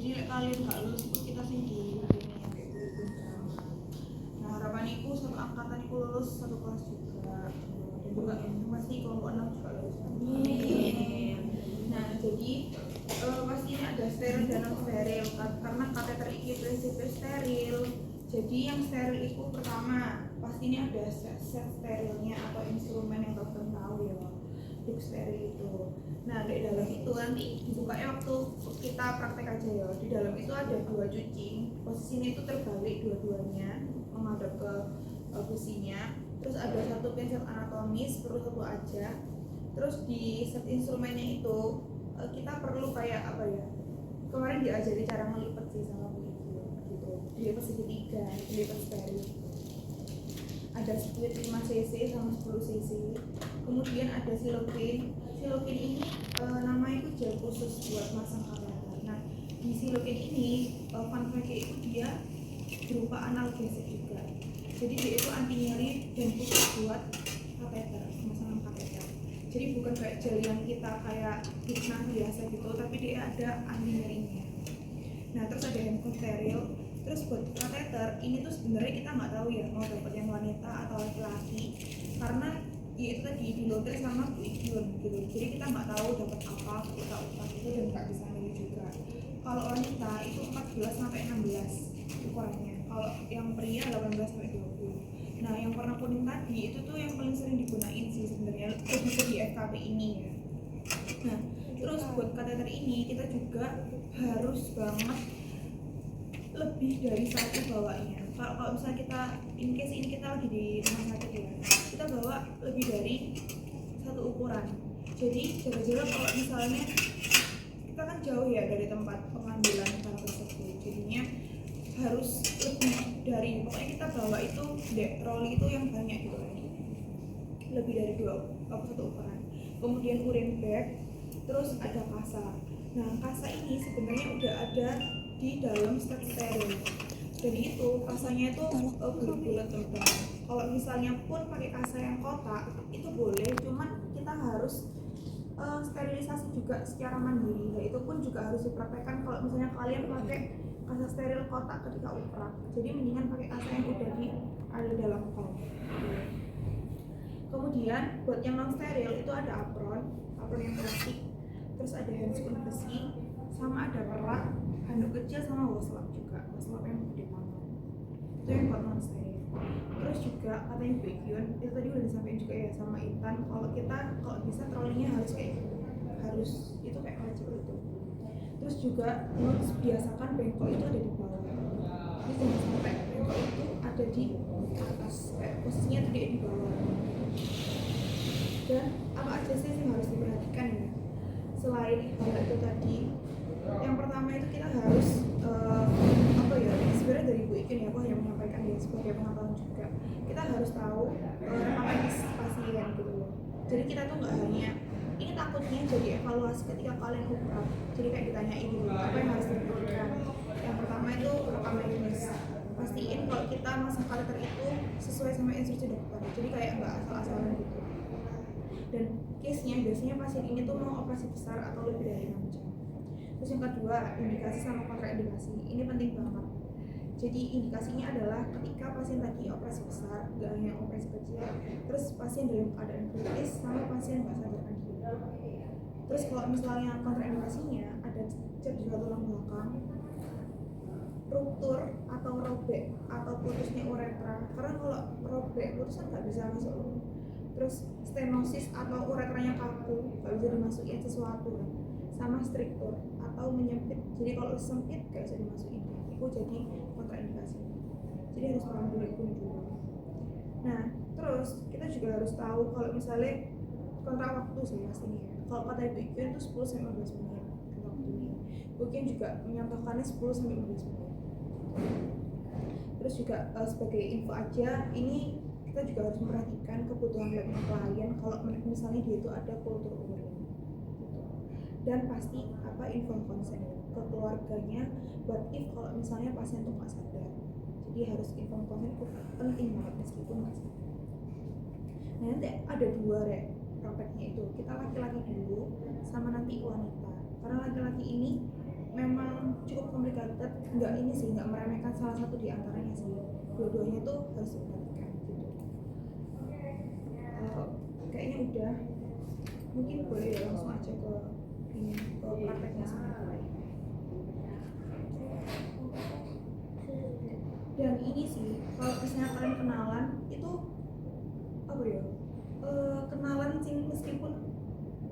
Jadi kalian gak lulus itu kita sih di yang kayak gitu drama. Nah harapan itu satu angkatan itu lulus satu kelas juga, dan juga masih kelompok 6 juga lulus. Amin. Nah jadi pasti ini ada steril dan non steril karena kateter ini prinsipnya steril. Jadi yang steril itu pertama pasti ini ada set sterilnya atau instrumen yang dokter tahu ya, untuk steril itu. Nah di dalam itu nanti dibukanya waktu kita praktek aja ya. Di dalam itu ada 2 cucing, posisinya itu terbalik dua-duanya menghadap ke besinya. Terus ada 1 pensil anatomis, perlu 1 aja. Terus di set instrumennya itu kita perlu kayak apa ya? Kemarin diajari cara ngelipet sih sama Bu Ibu gitu. Dilipat segitiga, dilipat steril. Ada squid 5 cc sama 10 cc. Kemudian ada silokin. Silokin ini namanya itu gel khusus buat masang kateter. Nah di silokin ini fun fact itu dia berupa analgesik juga. Jadi dia itu anti nyeri dan khusus buat kateter, pemasangan kateter. Jadi bukan kayak gel yang kita kayak fitnah biasa gitu, tapi dia ada anti nyerinya. Nah terus ada handphone steril. Terus buat kateter ini tuh sebenarnya kita nggak tahu ya mau dapat yang wanita atau laki-laki, karena ya itu tadi diloter sama Bu Igun gitu. Jadi kita nggak tahu dapat apa ketika utak itu, dan nggak bisa milih juga. Kalau wanita itu 14 sampai 16 ukurannya. Kalau yang pria 18 sampai 20. Nah yang warna kuning tadi itu tuh yang paling sering digunain sih sebenarnya untuk di FKP ini ya. Nah terus buat kateter ini kita juga harus banget lebih dari 1 bawanya. Kalau misalnya kita in case ini kita lagi di rumah sakit ya, kita bawa lebih dari 1 ukuran. Jadi jaga-jaga kalau misalnya kita kan jauh ya dari tempat pengambilan barang tersebut, jadinya harus lebih dari, pokoknya kita bawa itu troli itu yang banyak gitu kan, lebih dari 1 ukuran. Kemudian urin bag, terus ada kasa. Nah kasa ini sebenarnya udah ada di dalam set steril, dan itu kasanya itu bulat teman-teman. Kalau misalnya pun pakai kasa yang kotak itu boleh, cuman kita harus sterilisasi juga secara mandiri. Nah itu pun juga harus dipraktekkan kalau misalnya kalian pakai kasa steril kotak ketika uprak. Jadi mendingan pakai kasa yang udah ada dalam kol. Kemudian buat yang non steril itu ada apron yang plastik, terus ada handscoon besi, sama ada perak, handuk kecil, sama waslap juga, waslap yang gede banget. Itu yang buat non steril. Terus juga katanya Bu Igun itu tadi udah disampaikan juga ya sama Intan, kalau bisa trolinya harus kayak gitu, harus itu kayak wajib itu. Terus juga harus biasakan bengkok itu ada di bawah. Jadi jangan sampai bengkok itu ada di atas, kayak posisinya tuh di bawah. Dan apa aja sih yang harus diperhatikan ya selain hal itu tadi? Yang pertama itu kita harus apa ya, sebenarnya dari Bu Ikin ya, aku hanya menyampaikan ya sebagai pengetahuan juga. Kita harus tahu rekaman pasien gitu loh. Jadi kita tuh nggak hanya ini, takutnya jadi evaluasi ketika kalian uprak. Jadi kayak ditanyain dulu apa yang harus diperhatikan. Yang pertama itu rekam medis. Pastiin kalau kita masang kateter itu sesuai sama instruksi dokter. Jadi kayak nggak asal-asalan gitu. Dan case-nya biasanya pasien ini tuh mau operasi besar atau lebih dari 6 jam. Terus yang kedua, indikasi sama kontraindikasi. Ini penting banget. Jadi indikasinya adalah ketika pasien tadi operasi besar, gak hanya operasi kecil, terus pasien dalam keadaan kritis, sama pasien gak sadarkan diri. Terus kalau misalnya kontraindikasinya ada cedera tulang belakang, ruptur atau robek atau putusnya uretra. Karena kalau robek putus kan gak bisa masuk. Terus stenosis atau uretranya kaku, gak bisa dimasukin sesuatu kan. Sama struktur atau menyempit, jadi kalau sempit gak bisa dimasukin, itu jadi kontraindikasi. Jadi harus paham dulu. Nah terus kita juga harus tahu kalau misalnya kontrak waktu sih pastinya. Kalau kata Ibu Ikin itu 10-15 menit kontrak waktunya. Mungkin juga menyatakannya 10-15 menit. Terus juga sebagai info aja, ini kita juga harus memperhatikan kebutuhan labnya klien. Kalau misalnya dia itu ada kultur urin gitu. Dan pasti inform konsen ke keluarganya buat kalau misalnya pasien itu nggak sadar. Jadi harus inform konsen itu penting banget meskipun nggak sadar. Nah nanti ada 2 prakteknya itu, kita laki-laki dulu sama nanti wanita. Karena laki-laki ini memang cukup complicated, nggak ini sih, nggak meremehkan salah satu di antaranya sih, dua-duanya tuh harus diperhatikan gitu. Kayaknya udah, mungkin boleh ya langsung aja ke ini, ke prakteknya sendiri. Dan ini sih, kalau misalnya kalian kenalan itu apa ya, kenalan sih meskipun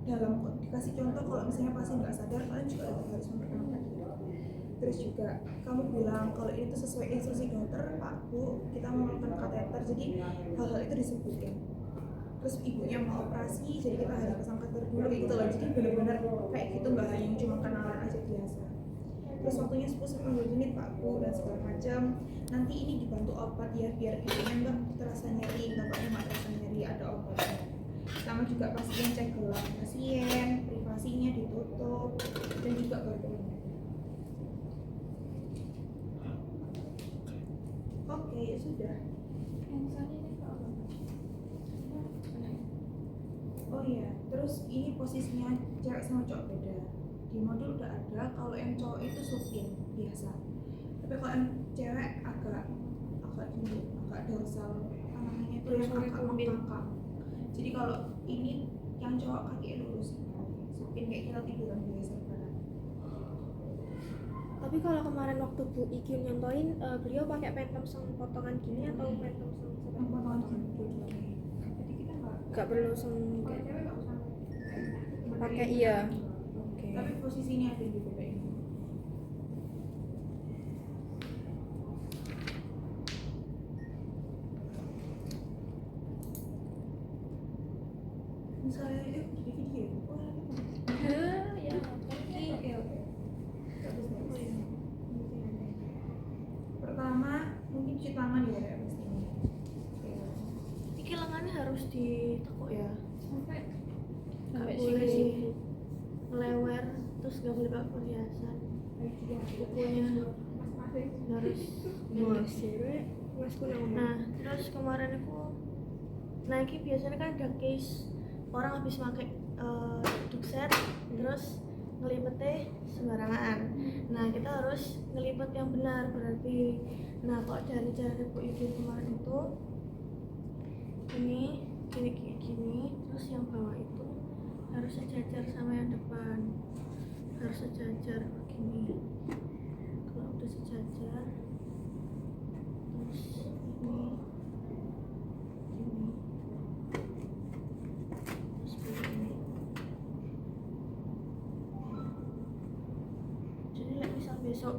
dalam dikasih contoh, kalau misalnya pasti nggak sadar, kalian juga harus memperkenalkan diri. Terus juga kamu bilang kalau ini tuh sesuai instruksi dokter, Pak Bu, kita mau melakukan kateter, jadi hal-hal itu disebutin. Terus ibunya mau operasi, jadi kita harus pasang kateter dulu kayak gitu loh. Jadi benar-benar kayak gitu, nggak hanya cuma kenalan aja biasa. Terus waktunya 10 menit Pak Bu dan segala macam. Nanti ini dibantu obat ya, biar ibunya nggak terasa nyeri, bapaknya nggak terasa nyeri, ada obatnya. Sama juga pasien cek gelang pasien, privasinya ditutup, dan juga berkeluarga. Oke, sudah. Oh iya, terus ini posisinya cewek sama cowok beda. Di modul udah ada, kalau yang cowok itu supin biasa. Tapi kalau yang cewek agak gini, agak dorsal, apa namanya itu yang agak membangkang. Jadi kalau ini yang cowok kaki lurus, supin kayak kita tiduran biasa banget. Tapi kalau kemarin waktu Bu Iki nyontoin, beliau pakai phantom seng potongan gini atau phantom seng potongan gini? Jadi kita nggak perlu seng kalau cewek nggak usah pakai iya. Oke. Tapi posisinya ada di beda ini. Misalnya di video, Ya. Oke. Pertama mungkin cuci tangan ya kayak pastinya. Iki lengannya harus ditekuk ya. Sampai boleh ngelewer, terus nggak boleh pakai perhiasan. Bukunya harus Nah, terus kemarin aku, nah ini biasanya kan ada case orang habis pakai dukset, terus ngelipetnya sembarangan. Nah, kita harus ngelipet yang benar berarti. Nah, kalau dari cara Bu Iki kemarin itu ini gini, terus yang bawah itu harus sejajar sama yang depan, harus sejajar begini. Kalau udah sejajar, terus ini terus begini. Jadi misal besok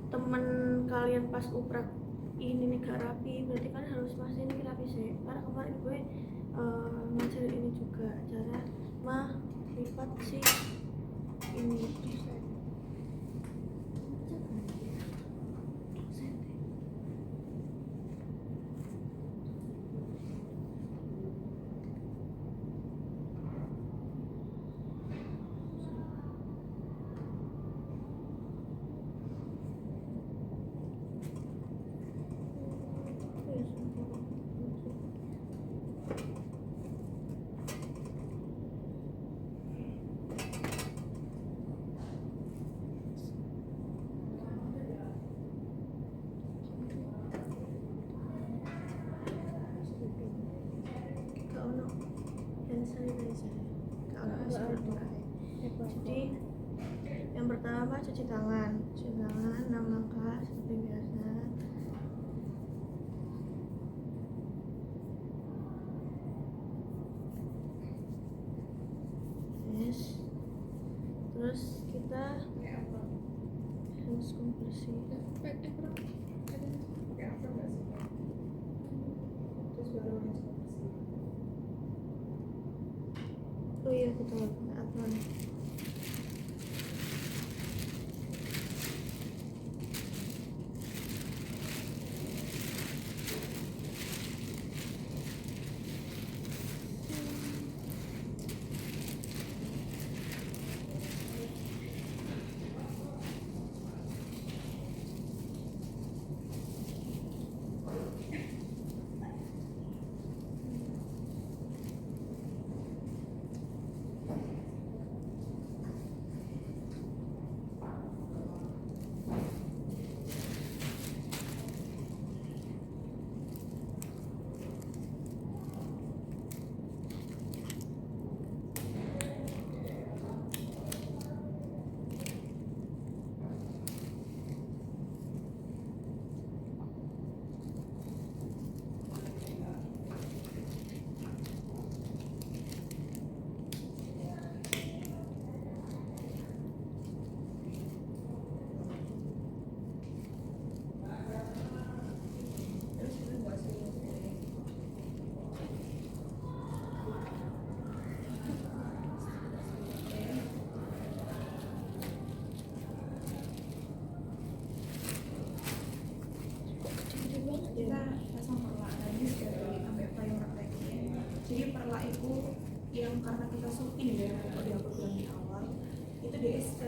temen kalian pas uprak ini gak rapi, berarti kan harus masih ini rapi sih. Karena kemarin gue ngajarin ini juga cara lipat sih ini. Jadi yang pertama cuci tangan 6 langkah seperti biasa. Yes. Terus kita hands bersih. Oh iya betul, apron.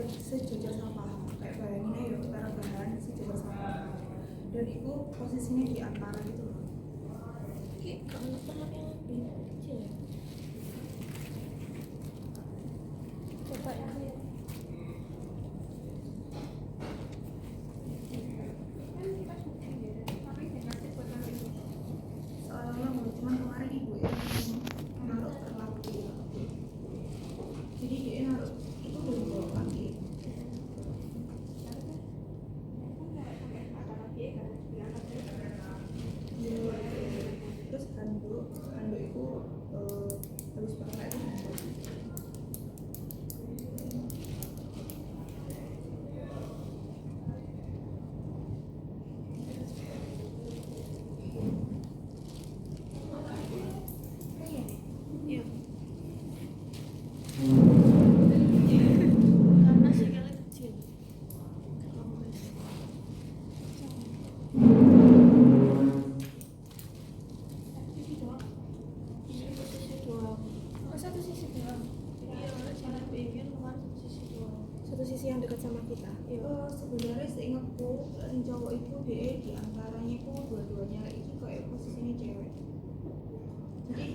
sejajar sama paha. Kayak bayangin aja kita rebahan sejajar sama paha. Dan itu posisinya di antara gitu loh. Ki kamu pernah yang lebih kecil ya? Coba ya. Soalnya cuman kemarin ibu yang naruh terlalu. Jadi dia naruh itu udah dibawa kaki. Terus handuk itu harus pakai itu handuk. Iya. Karena sikilnya kecil. Kamu guys. Ini posisi doang. Oh, satu sisi doang. Iya, jalan baby kemarin satu sisi doang. Satu sisi yang dekat sama kita. Sebenarnya seingatku yang cowok itu dia di antaranya itu dua-duanya itu kayak posisinya cewek. Jadi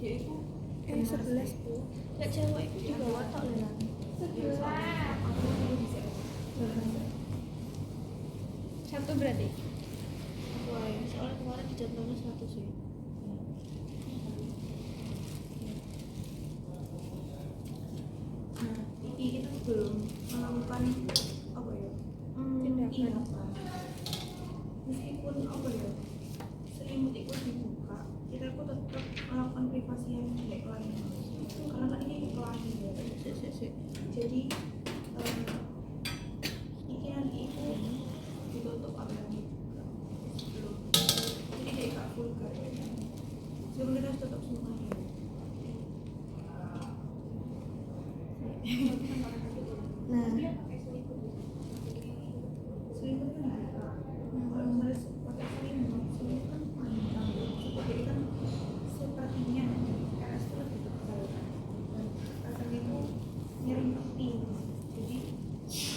dia itu 11 tuh. Ya cewek itu di bawah tok lho. Satu berarti. Wah, soalnya kemarin dijadwalnya 100 sih. Nah, ini kita belum melakukan apa ya? Tindakan. Meskipun apa ya? Selimut itu dibuka, kita itu tetap melakukan privasi yang baik lain. Karena kan ini kelahi ya. Jadi ini nanti itu ditutup apa yang dibuka. Belum. Jadi dia gak vulgar. Sebelum kita harus tutup semuanya. Nah, Selimut kan dibuka. Kalau misalnya pakai selimut kan panjang. Jadi kan sepertinya RS itu lebih tebal. Dan rasanya itu nyeri peti. Jadi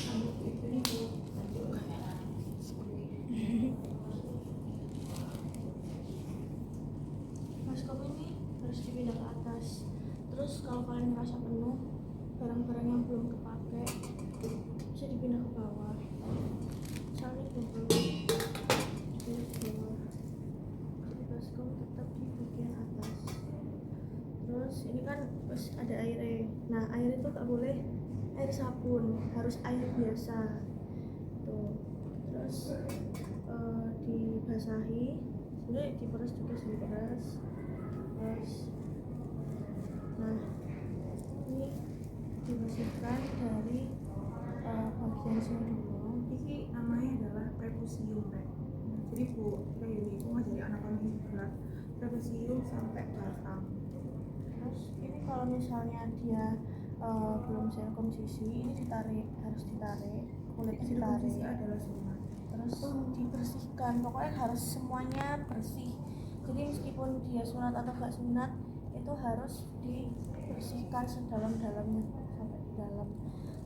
rambut itu itu mas kamu ini harus dipindah ke atas. Terus kalau kalian merasa penuh, barang-barang yang belum kepake bisa dipindah ke bawah. Misalnya ke bawah, dipindah ke bawah. Jadi baskom tetap di bagian atas. Terus ini kan pas ada airnya. Nah air itu gak boleh air sabun, harus air biasa. Tuh. Terus dibasahi. Sebenarnya diperas juga sih diperas. Terus, nah ini dibersihkan dari bagian sini dulu. ini namanya adalah prepusium. Jadi Bu Rayuni itu ngajari anak kami juga prepusium sampai batang. Terus ini kalau misalnya dia belum sirkumsisi, ini ditarik, harus ditarik, kulitnya ditarik. Sirkumsisi adalah sunat. Terus dibersihkan, pokoknya harus semuanya bersih. Jadi meskipun dia sunat atau gak sunat, itu harus dibersihkan sedalam-dalamnya sampai di dalam.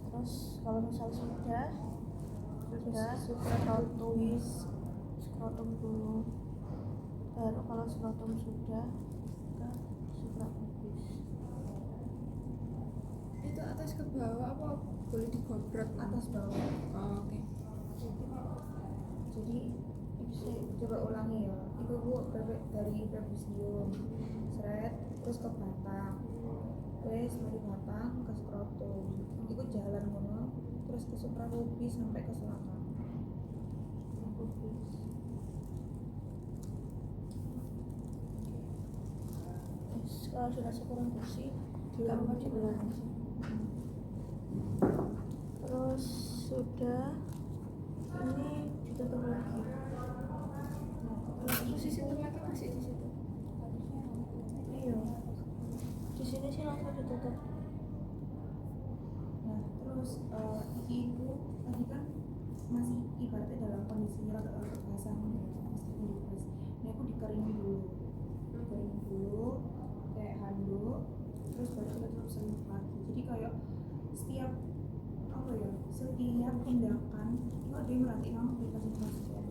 Terus kalau misal sudah tulis skrotum dulu, baru kalau skrotum sudah ke suprapubis. Itu atas ke bawah apa boleh digobrak Atas bawah. Oh, oke. Jadi bisa coba ulangi ya. Itu Bu dari prepusium, seret, terus ke batang. Terus dari batang ke skrotum. Itu jalan ngono, terus ke suprapubis sampai ke selatan. Pubis. Terus kalau sudah sekurang bersih, kamu diulangi. Terus sudah ini ditutup lagi. Terus sisi tengahnya masih di situ. Iya. Di sini sih langsung ditutup. Nah, terus ibu tadi kan masih ibaratnya dalam kondisi rada basah nih, meskipun dibas. Nah, aku dikeringin dulu, kayak handuk, terus baru kita tutup selimut lagi. Jadi kayak setiap apa ya, setiap tindakan itu ada yang merhatiin aplikasi sosial.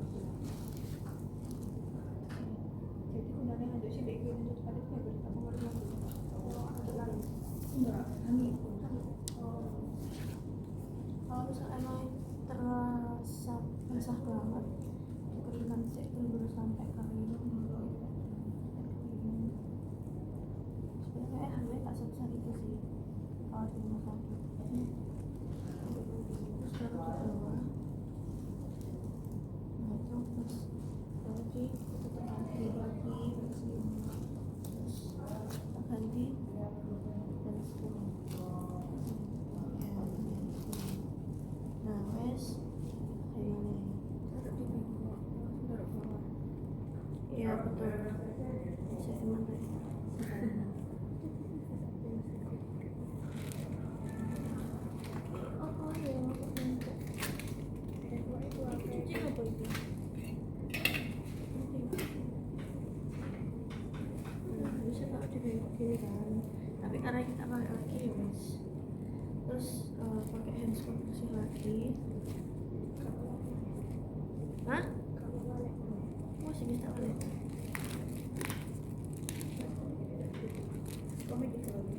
Jadi gunanya ngajak sih dek gini terus pada kita bertemu orang Enggak, kami Kalau misalnya emang terasa basah banget, dikeringkan sih terus sampai kering. Sebenarnya hamil tak sebesar itu sih kalau di rumah sakit. Terus baru ke bawah. Nah itu terus lagi tutup lagi terus ganti dan sepuluh. Nah wes kayak ini. taruh di bawah taruh bawah. Iya betul. Saya emang kayak Oh ya untuk bentuk. Tembok itu apa? cuci apa itu? Bisa tak dibengkok gini kan, tapi karena kita pakai lagi ya mas, terus pakai handspot bersih lagi. Hah? Masih bisa balik. komik itu lagi.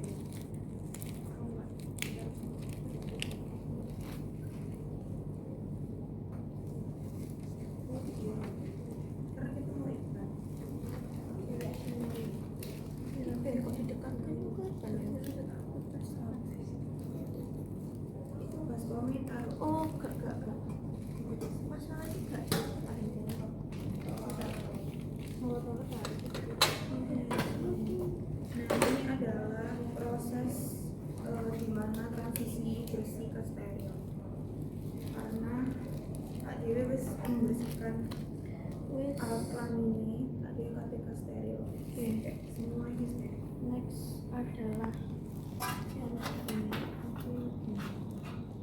Karena kita mau iklan. Bengkok di dekat kan juga kan ya. Itu pas komik taruh. Oh gak masalah ini gak Mau taruh taruh. Nah, ini adalah proses di mana transisi bersih ke steril. Karena Kak Dewi wis membersihkan wes. alat kelamin ini, Kak Dewi ke steril. Oke. Semua ini steril. Next adalah yang ini.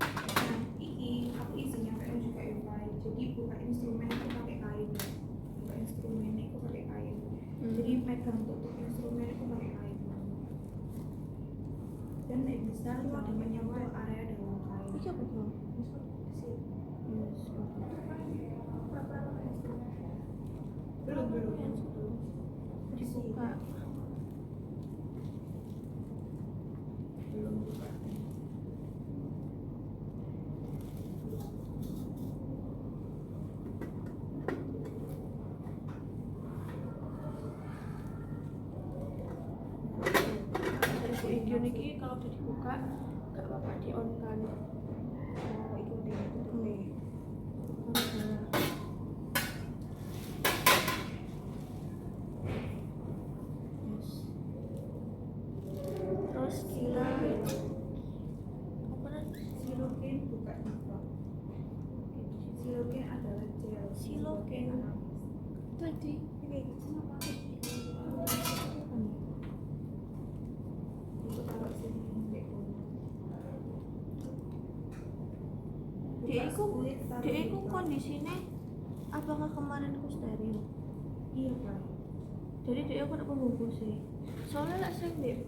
Nah, ini aku isinya kayak juga UI. Jadi buka instrumen itu pakai kain. Buka instrumen itu pakai kain. Jadi pegang tutup instrumen itu pakai kain. Dan bisa ada menyentuh area dalam kain. Iki apa tuh? Sip. Yes. Belum Dibuka. belum buka. Dari video ini kalau udah dibuka gak apa-apa di on kan. Oh, itu dia tutupnya. Yes. Terus kita apa nih? Silokin buka juga. Silokin adalah gel. Silokin. Tadi Ini itu taruh sini. Dia iku kondisinya apakah kemarin aku steril? Iya kan. Jadi dia aku nak membungkus sih. Soalnya lah sing di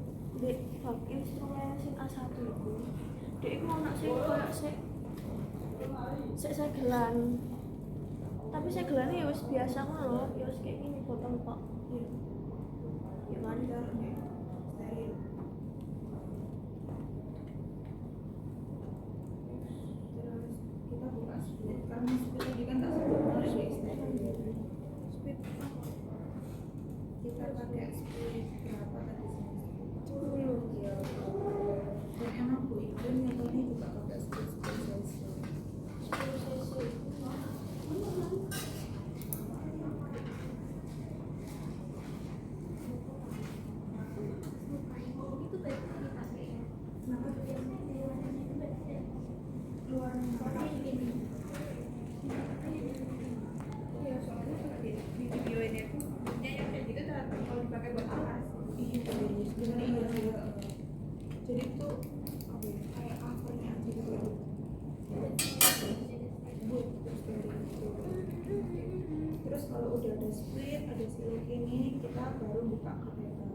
bab instrumen sing A1 itu, dia iku mau nak sing kayak saya gelan. Tapi saya gelannya ya wis biasa ngono loh, ya wis kayak gini potong kok. Iya. Ya kan? Taruhnya steril. Terus kita buka split karena split tadi kan tak sebut harus di steril. Speed. Kita pakai split berapa tadi sini? 10 ya. Dan emang Bu Iklim nyatanya juga pakai split cc. 10 cc. Kenapa? Luar ini. Iya, soalnya di video ini tuh yang kayak gitu ternyata kalau dipakai buat alas. Iya, sebenarnya iya. Jadi tuh apa ya, kayak covernya aja gitu. Terus kalau udah ada split, ada silik ini, kita baru buka kateter.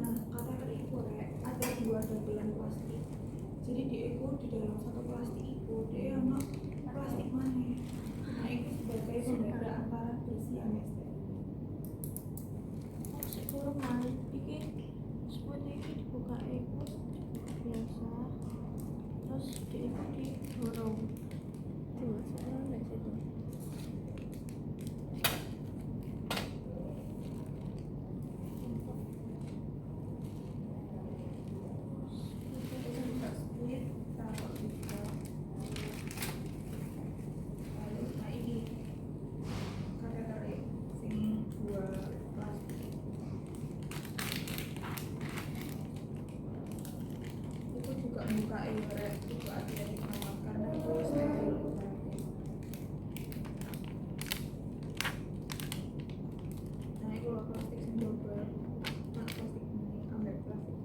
Nah, kateter itu ada 2 dagelan plastik. Jadi dia itu di dalam satu plastik itu dia ono plastik mana? Nah itu sebagai pembeda antara bersih sama steril. Sik kurang mal iki seperti iki dibuka iku biasa terus dia iku didorong Tuh, sekarang nggak situ. Buka split taruh juga. Lalu nah ini kakek tarik sing dua plastik. Itu juga buka red itu hati-hati banget karena itu steril. Nah itu loh plastik sing double. Nah plastik ini ambil plastik.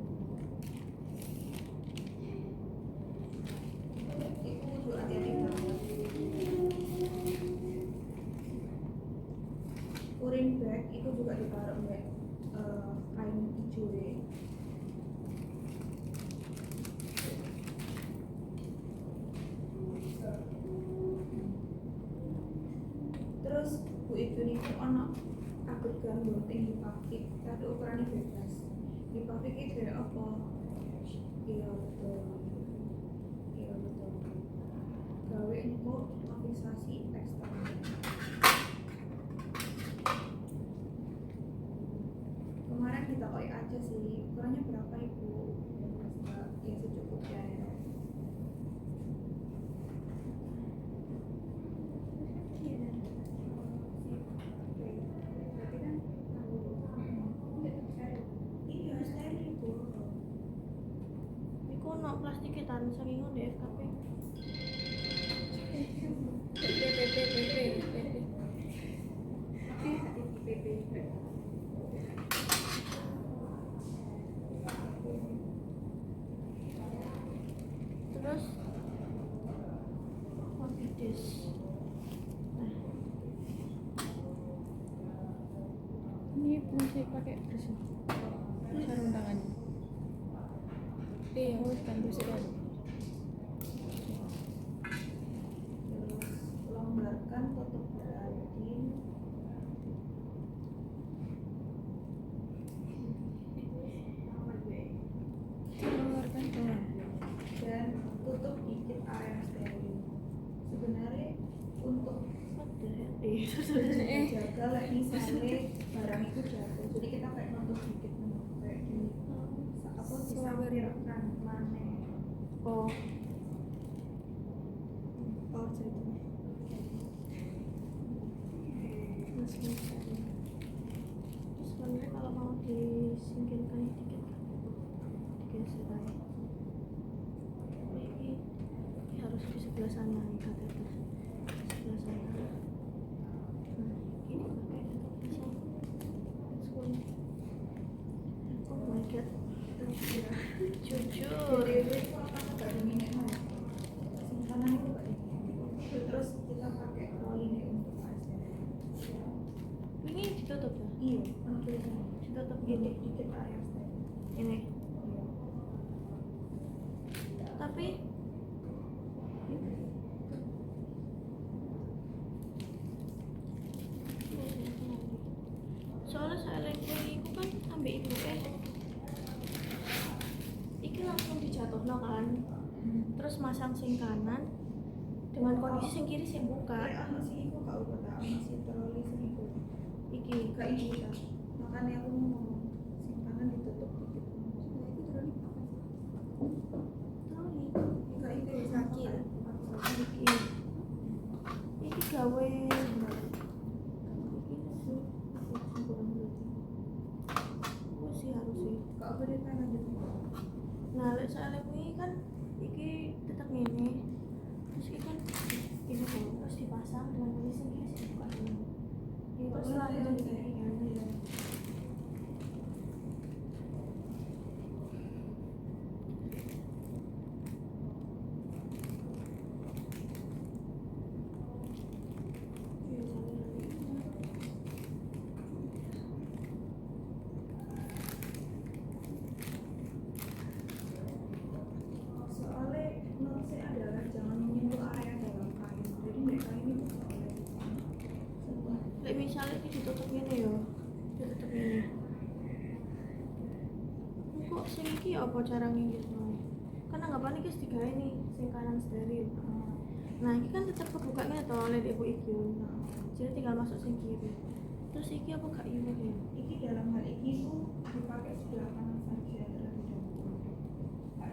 Itu juga hati-hati banget. Urin bag itu juga ditaruh mbak kain hijau ya. Terus bu itu nih ono akut gambut yang dipakik tapi ukurannya bebas. Dipakik itu ya apa? Iya betul. Iya betul. Gawe untuk mobilisasi eksternal. Kemarin kita koi aja sih, ukurannya berapa ibu? Ya secukupnya ya. Iya steril ibu. iku ono plastik tan saking di FKP terus Mobides Ini masih pakai bersih. Sarung tangannya. Iya, kan sekali. Terus longgarkan tutup beralin. Keluarkan tangan. Dan tutup dikit area steril. Sebenarnya untuk jaga lah misalnya barang itu jatuh, jadi kita kayak nutup dikit kayak gini. Apa disampirkan mana? oh Oh jadi. terus sebenarnya kalau mau disingkirkan dikit digeser aja ini harus di sebelah sana nih kateter sebelah sana nah ini pakai bisa oh my god jujur Jadi itu akan nggak dingin mana? Simpanan itu nggak dingin. Terus kita pakai rolling untuk aja. ini ditutup ya Iya, untuk ditutup gini dikit area steril. ini Iya. tapi soalnya saya lagi iku kan ambil ibu iki langsung dijatuhno kan terus masang sing kanan dengan kondisi sing kiri sing buka Kayak apa sih itu kak udah tahu masih terlalu seminggu. iki Kayak ini kita. Makanya aku mau ngomong simpanan ditutup dikit. Nah, itu terlalu apa sih? troli Enggak itu ya sakit. iki iki gawe wes sih harus sih Kak apa dia pengen lanjut? nah lek soalnya ini kan iki tetap ngene terus iki kan ini tuh terus dipasang dengan kondisi ini sih buka dulu ini terus lanjut ini kan Soalnya misalnya ini ditutup ini ya, ditutup ini. Kok sing iki apa cara nginggitno? Kan anggapan iki digawe nih, sing kanan steril. Nah, ini kan tetap kebuka kan to oleh ibu iki. Jadi tinggal masuk sing kiri. Terus iki apa gak iwet ya? Iki dalam hal ini tuh dipakai sebelah kanan saja terlebih dahulu.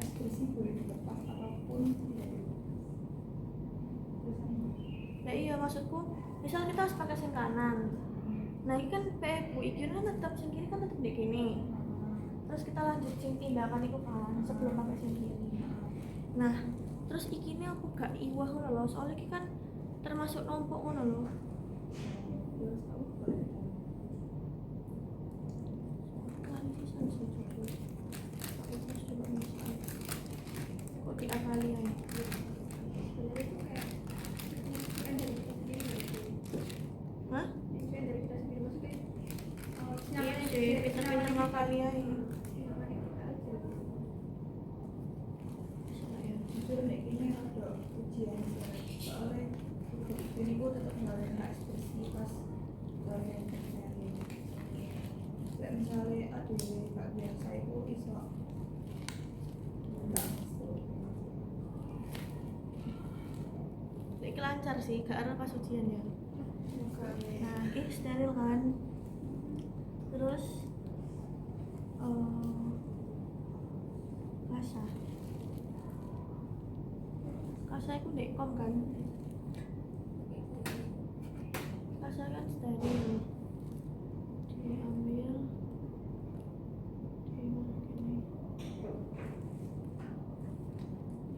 Ekspresi boleh dilepas apapun tidak dilepas. Terus Nah iya maksudku, misal kita harus pakai sing kanan. Nah ini kan bu iki kan tetap sing kiri kan tetap di kini. Terus kita lanjut sing tindakan itu kan sebelum pakai sing kiri. Nah terus iki ini aku gak iwah ngono lho, soalnya iki kan termasuk numpuk ngono lho. terus kamu boleh Kan iki sampe jujur. Aku coba misal. Kok diakali ae. Sebenarnya itu kayak kan dari kita sendiri gitu. Hah? Influence dari kita sendiri maksudnya Iya sih, pinter-pinter ngakali ae. nyaman kita aja. jujur nek kene ada ujian soalnya ini gue tetap ngalamin ekspresi pas kalian terjadi. Kayak misalnya ada gak biasa itu iso nggak masuk. Iki lancar sih, gak ada pas ujian ya. Makanya Nah, ini steril kan. Terus kasa. Kasa itu dekom kan. Kasa kan steril. Diambil ini.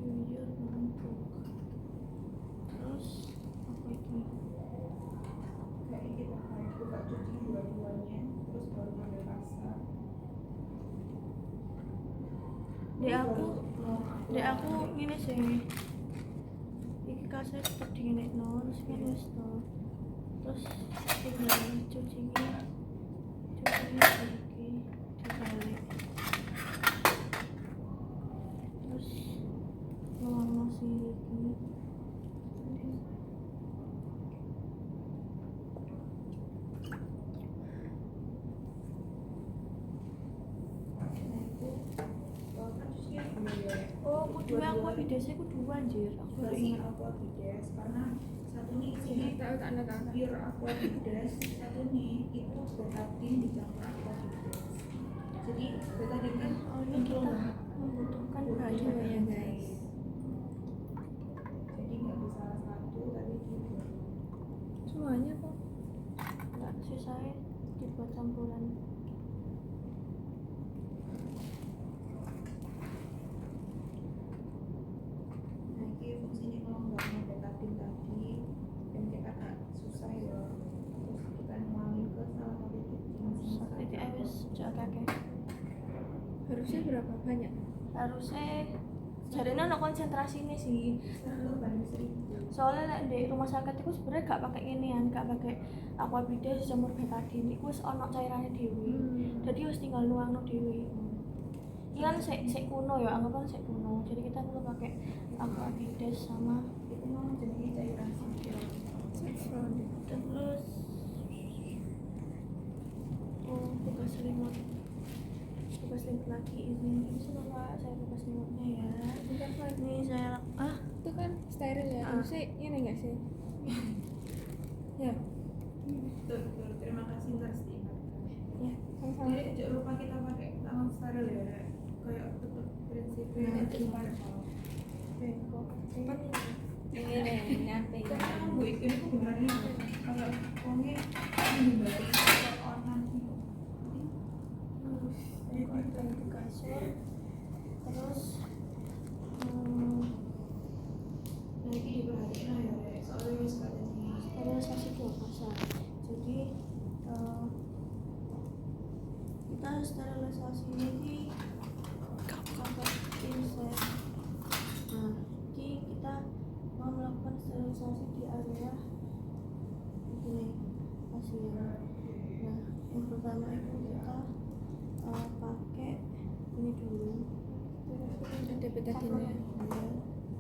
Jujur numpuk. Terus apa itu? kayak kita kayak buka cuci dua-duanya terus baru ngambil rasa. Dek aku ngene sih. Iki kasih tetep dinginekno terus ngene wis to. Terus tinggal cuci iki. Iki dibalik. Terus nuangno sing iki. Oh, kudu aku bidese kudu anjir. Aku baru Versi ingat. Aquabides karena satu nih isinya Tahu tak ada kakak. pure Aquabides, satu nih itu betadine dicampur Aquabides. Jadi betadine kan Oh, ini kita membutuhkan baju ya guys. jadi nggak bisa satu tapi dua. Semuanya kok. Enggak sisanya dibuat campuran. Nah ini fungsinya kalau nggak mau betadine tadi dan kita agak susah ya terus kita nuangin ke salah satu titik Saat itu wis jak kakek. Harusnya berapa banyak? Harusnya jarene ono konsentrasine sih. satu banding 1000. Soalnya lek di rumah sakit itu sebenarnya gak pakai ginian, gak pakai aquabides jamur betadine. Iku wis ono cairannya dhewe. Jadi wis tinggal nuangno dhewe. Ini kan sik kuno ya, anggapan sik kuno. Jadi kita perlu pakai aquabides sama Itu mau jadi cairan sipil. terus bekas selimut lagi ini semoga saya bekas selimutnya ya. Bentar Fan. Ini saya Itu kan steril ya. Maksudnya ini enggak sih? Ya. Betul, betul. Terima kasih ntar diingatkan. Ya. Sama-sama. Jadi jangan lupa kita pakai tangan steril ya. Kayak tetap prinsipnya Nah, itu bengkok. Ini deh, nyampe. karena kan Bu Ikin itu beneran kalau pokoknya menghindari orang itu. Bengkok di kasur. Terus Nah ini diperhatiin lah ya, Rek. Soalnya wis gak ada nih. sterilisasi dua pasang. Jadi kita sterilisasi ini pakai pinset. Nah, ini kita mau melakukan sterilisasi di area ini pasien. Nah, yang pertama itu kita pakai ini dulu. Ada betadine. Ya.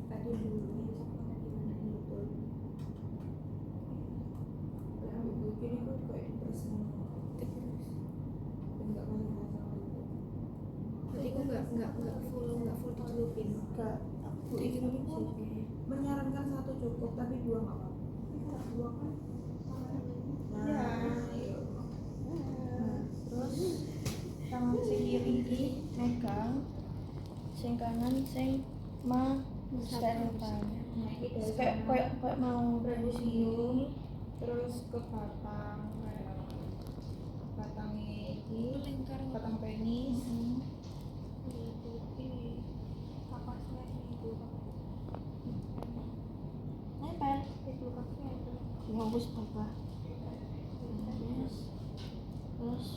Tadi dulu ini sama gimana ini betul. Nah Bu Ikin itu kayak enggak full dicelupin. Enggak, aku dicelupin sih. menyarankan 1 cukup tapi 2 nggak apa-apa. Kalau 2 kan Ya. iya. Nah, terus tangan sing kiri iki megang, sing kanan sing sterilkan. Nah, ini dari Kayak mau cium terus ke batang kayak batangnya ini Lingkar batang penis. itu ini kapasnya itu nempel. itu kapasnya itu. Ya wis apa. Terus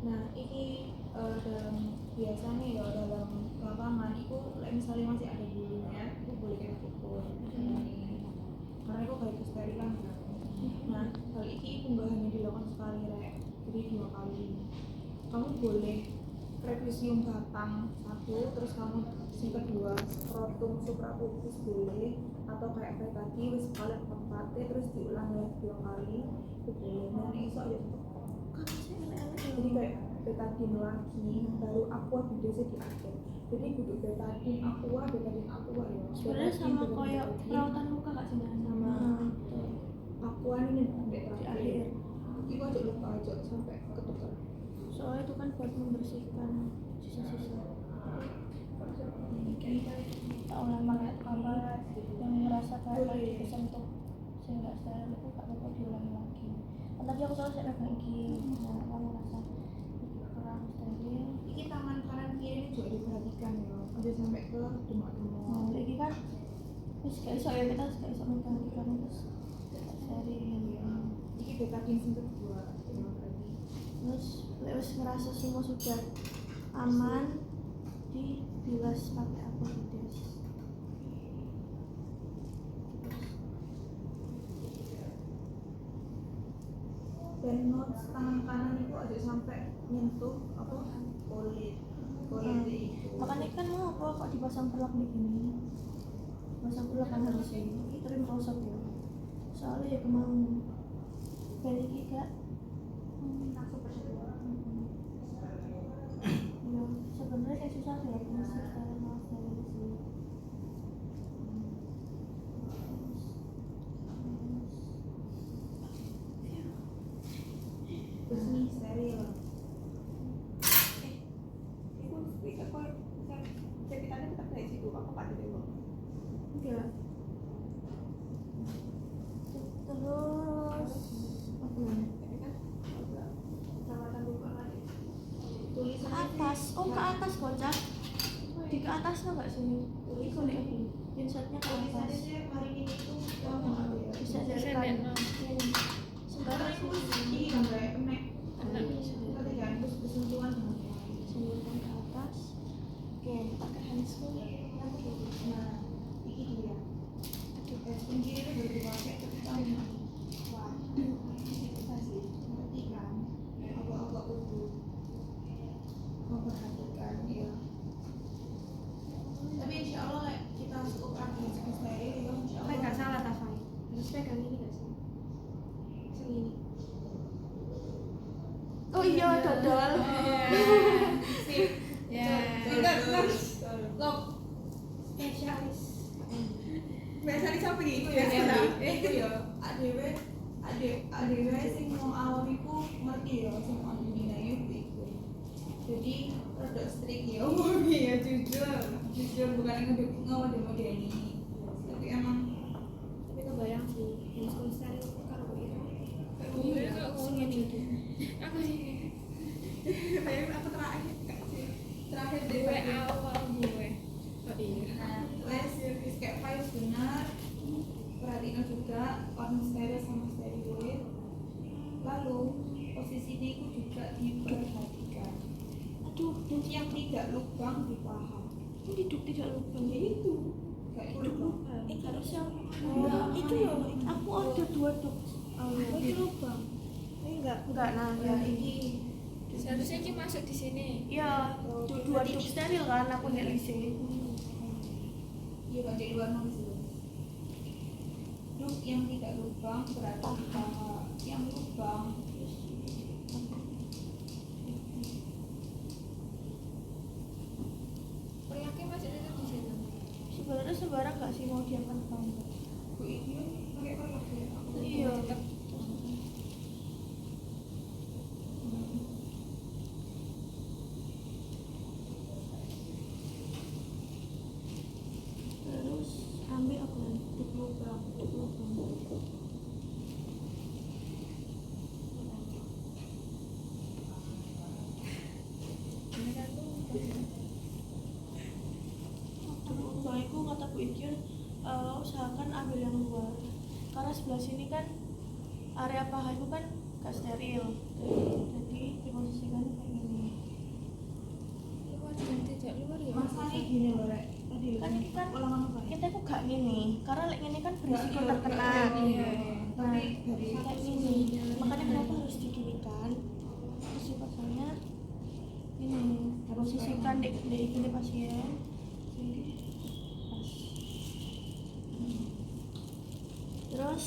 Nah, ini dalam biasanya ya dalam lapangan itu misalnya masih ada bulunya itu boleh kita cukur karena itu kayak kesterilan kan. Nah, hal ini nggak hanya dilakukan sekali rek, jadi 2 kali. Kamu boleh revisium batang 1, terus kamu yang kedua skrotum suprapubis boleh, atau kayak tadi wis sekali tempatnya terus diulang lagi 2 kali itu boleh. Nah, ini soalnya jadi kayak betadin lagi baru aqua bidese di akhir. Jadi kudu betadin aqua ya. Sebenarnya sama kayak perawatan luka gak sih sama aqua ini di di akhir. akhir. Itu aja lupa aja sampai ketukar. Soalnya itu kan buat membersihkan sisa-sisa. Tak ulang banget apa yang merasa kayak lagi kesentuh sehingga steril itu gak perlu diulangi lagi. Kan tadi aku soalnya saya pegang gigi, nah kamu rasa kurang steril. Ini tangan kanan kiri ini juga diperhatikan ya, aja sampai ke demak-demak. Nah, lagi kan terus kayak iso ya kita kayak iso memperhatikan terus steril. Ini betadin yang kedua berarti. Terus wis ngerasa semua sudah aman, dibilas pakai aquavides. Dan notes tangan kanan itu aja sampai nyentuh apa kulit itu. Makanya kan mau apa kok dipasang perlak begini? Pasang perlak kan harus ini terus rosot ya. Soalnya ya kemau balik gak langsung berdua. ya sebenarnya kayak susah ya masih steril sih. Terus nih steril. Cepitannya tetap dari situ, apa pak di bawah? Enggak. Terus apa namanya? Perawatan luka lagi. Ke Tulisannya atas, oh ke atas kocak. Di ke atasnya nggak sih? Itu nih aku. Insertnya ke atas. tulisannya hari ini itu Bisa dari Saya kanan. lihat, Ini. Sembarang itu sih. ini kan kayak kemek. Enak. Kita jangan terus bersentuhan dengan Sembarang ke atas. Oke, pakai handscoon. nah ini dia. Yang kiri itu baru dipakai ketika wah kasih perhatikan agak-agak kudu memperhatikan ya. Tapi insya Allah like, kita cukup rapi steril ya insya Allah. nggak salah Tafai. Harus pegang ini nggak sih? Segini. Oh iya, dodol. Sip. Ya. Terus loh Spesialis. biasanya siapa gitu ya itu ya adewe sing mau awam iku ngerti ya sing mau dinilai iku jadi rada strict ya umumnya ya jujur bukan ngomong-ngomong tapi emang Tapi kebayang sih, handphone steril kalau gitu. iya Kok ngomongnya gitu? Aku sih. tapi aku terakhir deh Gue awal gue. Oh iya. nah wes kayak file benar perhatiin juga on steril sama steroid lalu posisinya itu juga diperhatikan Aduh, yang tidak lubang dipaham ini hidup tidak lubang ya itu. kayak Hidup lubang harusnya. Oh, itu ya. Aku order 2 dok. ini lubang Enggak, nah ya ya ini Seharusnya ini masuk di sini. iya, 2 dok steril kan aku nek lise. iya kan jadi luar sih Terus yang tidak lubang berarti di paha. Yang lubang Perlaki masih tetap di sana. Sebenarnya sembarang gak sih mau diangkat kamu? Bu ini pakai perlak ya. Iya. Tetap. Terus ambil apa lagi? Tutup lubang. Soalnya kata Bu Ikyun usahakan ambil yang luar karena sebelah sini kan area paha itu kan gak steril, jadi diposisikan kayak gini. Luar dan tidak luar ya. Masanya gini loh, Rek. Tadi Kan ini kan ulangan apa ya? kita kok gak gini karena like gini kan berisiko Iya, terkena. iya. Nah, Tapi dari kayak gini, makanya kenapa harus diginikan? Terus dipasangnya ini, harus sisihkan di gini pasien. Jadi pas. Terus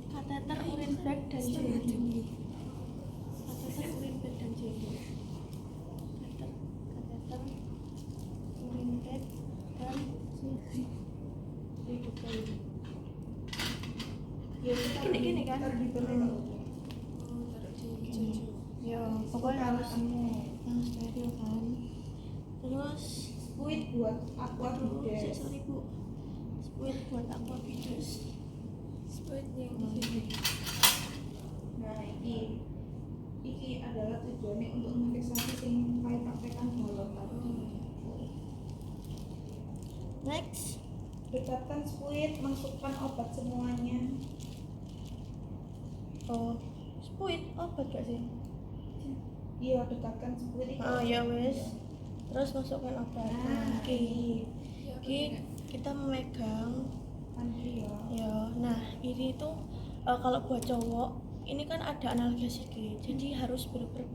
kateter urin bag dan jeli. Kateter urin bag dan jeli. Kateter urin bag dan jeli. ya kita Gini kan? taruh di belakang. Oh, taruh di jaju. Ya, pokoknya harus yang steril kan. Terus Squid buat aqua bides. sorry Bu, squid buat aqua bides. Split yang di sini. Nah, iki adalah tujuannya untuk mendeteksi sing kayak praktekan balon tadi. Next, Dekatkan squid, masukkan obat semuanya. oh squid obat gak sih? Iya, dekatkan squid itu. Oh ya wes. Terus masukkan obat. Nah, Oke. Ya, Oke, kita memegang. Andri ya. Ya, nah ini tuh kalau buat cowok ini kan ada analgesik, jadi harus benar-benar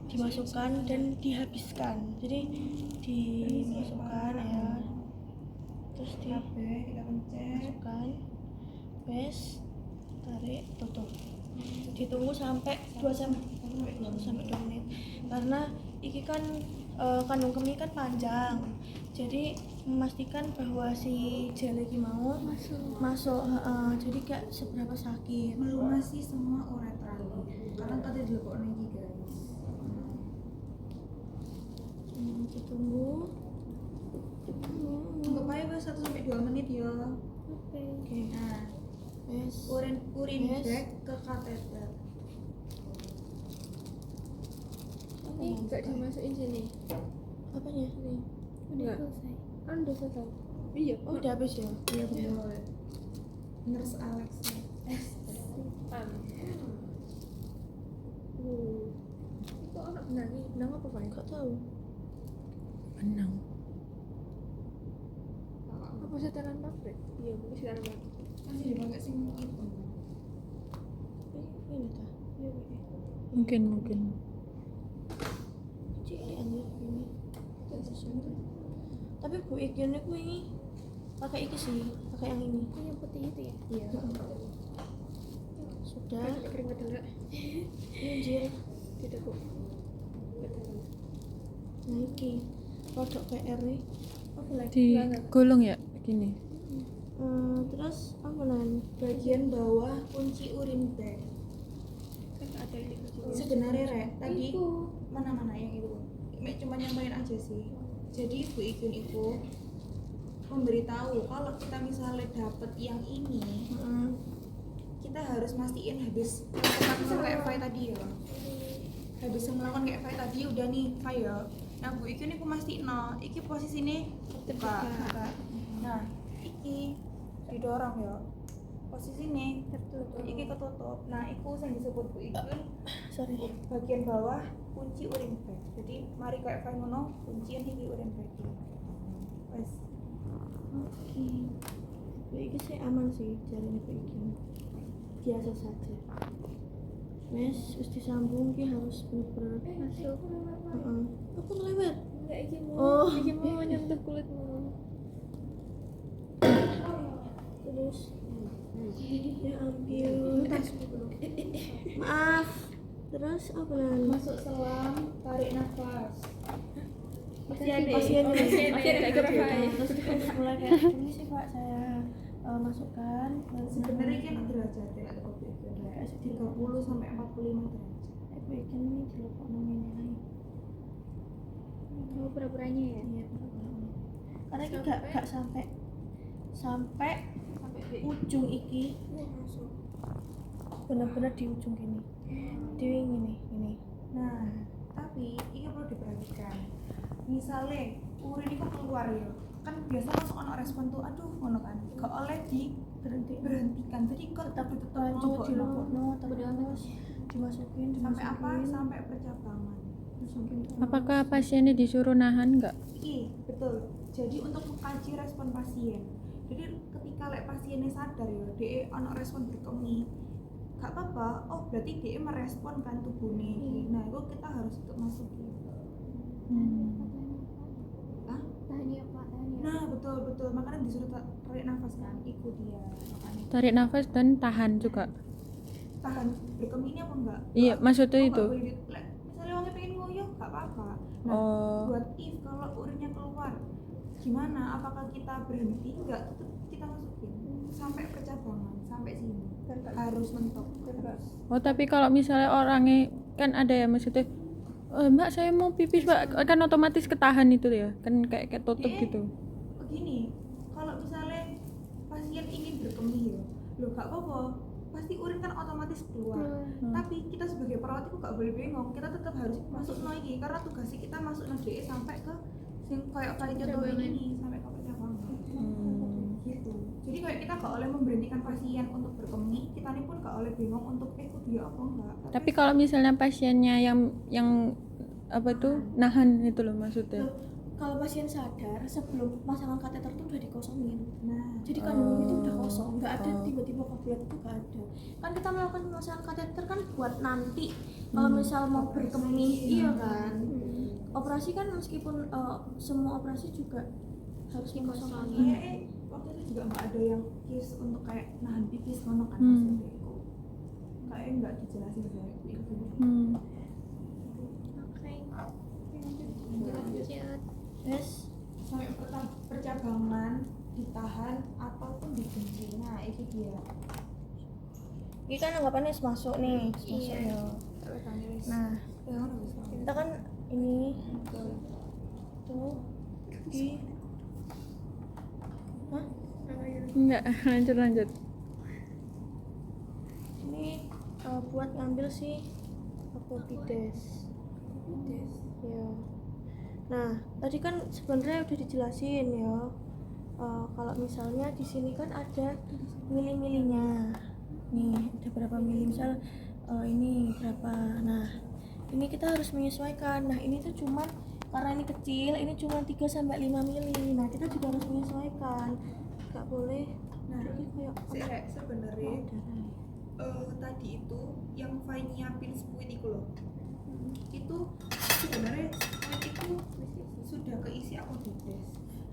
dimasukkan dan dihabiskan. Jadi dimasukkan ya, terus Kabeh kita pencet. dimasukkan, wes, tarik, tutup. Ditunggu sampai 2 sampai 2 menit karena iki kan kandung kemih kan panjang. Jadi memastikan bahwa si gel iki mau masuk jadi gak seberapa sakit. Melunasi semua uretra. Karena tadi dilebokno iki, guys. Ditunggu. Anggap aja wes 1 sampai 2 menit ya. Oke. Nah, Yes. urin Yes. bag ke kateter. Ini enggak dimasukin sini. Apanya? Nih. Udah Enggak. selesai. Kan udah selesai. Iya. Oh, udah habis ya? Iya, betul. Nurse Alex. Simpan. Kok anak benangi? Benang apa, Pak? Gak tahu. Benang. Apa setelan pabrik? Iya, mungkin setelan pabrik. Masih dipakai sing itu. Ini dah. Iya, Pak. Mungkin. Cilik anjir ini. Tapi Bu Ikyun itu ini pakai iki sih, pakai yang ini. Oh, yang putih itu ya? Iya. Sudah. Kan keringat dulu. Anjir. Tidak, Bu. Nah iki produk PR nih. Apa lagi? Digulung ya gini. Terus apa nan? Bagian bawah kunci urin bag. Kan ada ini. Sebenarnya Rek, tadi mana yang itu? Mek cuma nyampein aja sih. Jadi Bu Ikyun itu memberitahu kalau kita misalnya dapet yang ini, kita harus mastiin habis melakukan kayak Fai tadi ya. Habis melakukan kayak Fai tadi udah nih Fai ya. Nah Bu Ikyun ini mastiin iki posisinya terbuka. Nah iki didorong ya. Posisinya tertutup. Iki ketutup. Nah iku yang disebut Bu Ikyun Sorry. bagian bawah kunci urin bag. Jadi mari kayak Fai ngono kuncian iki urin bag. Wes. Oke. Bu iki sih aman sih jalan Bu Ikyun. Biasa saja. Wes, wis disambung ki harus bener-bener Masuk. Aku ngelewat. Enggak, iki Oh. mau nyentuh kulitmu. terus ya ampun maaf, terus apa nan? Masuk selang, tarik nafas. pasien kayak gitu. terus kita mulai kayak ini sih Pak, saya masukkan Sebenarnya kan derajat ya ada kopi itu kayak 30 sampai 45 derajat. bikin ini dilepok namanya lagi. Oh, pura-puranya ya. Iya, karena ini gak sampai ujung iki bener-bener di ujung gini di ini. Nah, tapi ini perlu diperhatikan. Misalnya urin itu keluar ya, kan biasa langsung ono respon tuh, aduh ngono kan. Gak oleh berhentikan. Jadi kok tetap lanjut ngelobokno. dilebokno terus dimasukin Sampai apa? Sampai percabangan. Apakah pasiennya disuruh nahan nggak? Iya, betul. Jadi untuk mengkaji respon pasien. Jadi ketika pasiennya sadar ya, dia ono respon berkemi, gak apa-apa. Oh berarti dia merespon kan tubuhnya. Nah itu kita harus untuk masukin. Hah? Tahan ya Pak, tahan ya. Nah betul. Makanya disuruh tarik nafas kan. Ikut dia. Makanya Tarik nafas dan tahan juga. tahan berkemi ini apa enggak? Iya, maksudnya Oh, itu. nggak boleh misalnya orangnya pengen ngoyo, gak apa-apa. Nah, Oh. buat if kalau urinnya keluar, gimana? Apakah kita berhenti? Enggak, tetap kita masukin sampai percabangan, sampai sini. Harus mentok. Oh, tapi kalau misalnya orangnya kan ada ya maksudnya Mbak saya mau pipis Mbak, kan otomatis ketahan itu ya, kan kayak tutup Iya. gitu. Begini, kalau misalnya pasien ingin berkemih ya, lo gak apa-apa, pasti urin kan otomatis keluar. Tapi kita sebagai perawat itu gak boleh bengong, kita tetap harus masuk lagi karena tugasnya kita masuk DE sampai ke sing kayak contoh ini sampai ke percabangan. Gitu. Jadi kayak kita gak oleh memberhentikan pasien untuk berkemih, kita ini pun gak oleh bengong untuk dia apa enggak. Tapi kalau misalnya pasiennya yang apa tuh nahan itu loh maksudnya. kalau pasien sadar sebelum pasangan kateter itu udah dikosongin. Nah, Jadi kandungan itu udah kosong, nggak ada tiba-tiba kebelet itu nggak ada. Kan kita melakukan pemasangan kateter kan buat nanti kalau misal mau berkemih, iya kan. Operasi kan meskipun semua operasi juga harus dikosongkan. waktu itu juga nggak ada yang case untuk kayak nahan pipis ngono kan Hmm. maksudnya itu kayak nggak dijelasin kayak gitu. Oke. Lanjut. Yes. Sampai percabangan ditahan ataupun digunting. Nah itu dia. Ini kan anggapannya masuk nih, masuk ya. Nah, kita kan ini tuh di Enggak, lanjut. ini buat ngambil si Apodides. Ya. Nah, tadi kan sebenarnya udah dijelasin ya. Kalau misalnya di sini kan ada mili-milinya. Nih, ada berapa mili misal ini berapa. Nah, ini kita harus menyesuaikan. Nah, ini tuh cuman karena ini kecil, ini cuma 3 sampai 5 mili. Nah, kita juga harus menyesuaikan. Gak boleh. Nah, kayak sebenarnya tadi itu yang Vainia pil spuit itu loh. Itu sebenarnya spuit itu sudah keisi Apodides.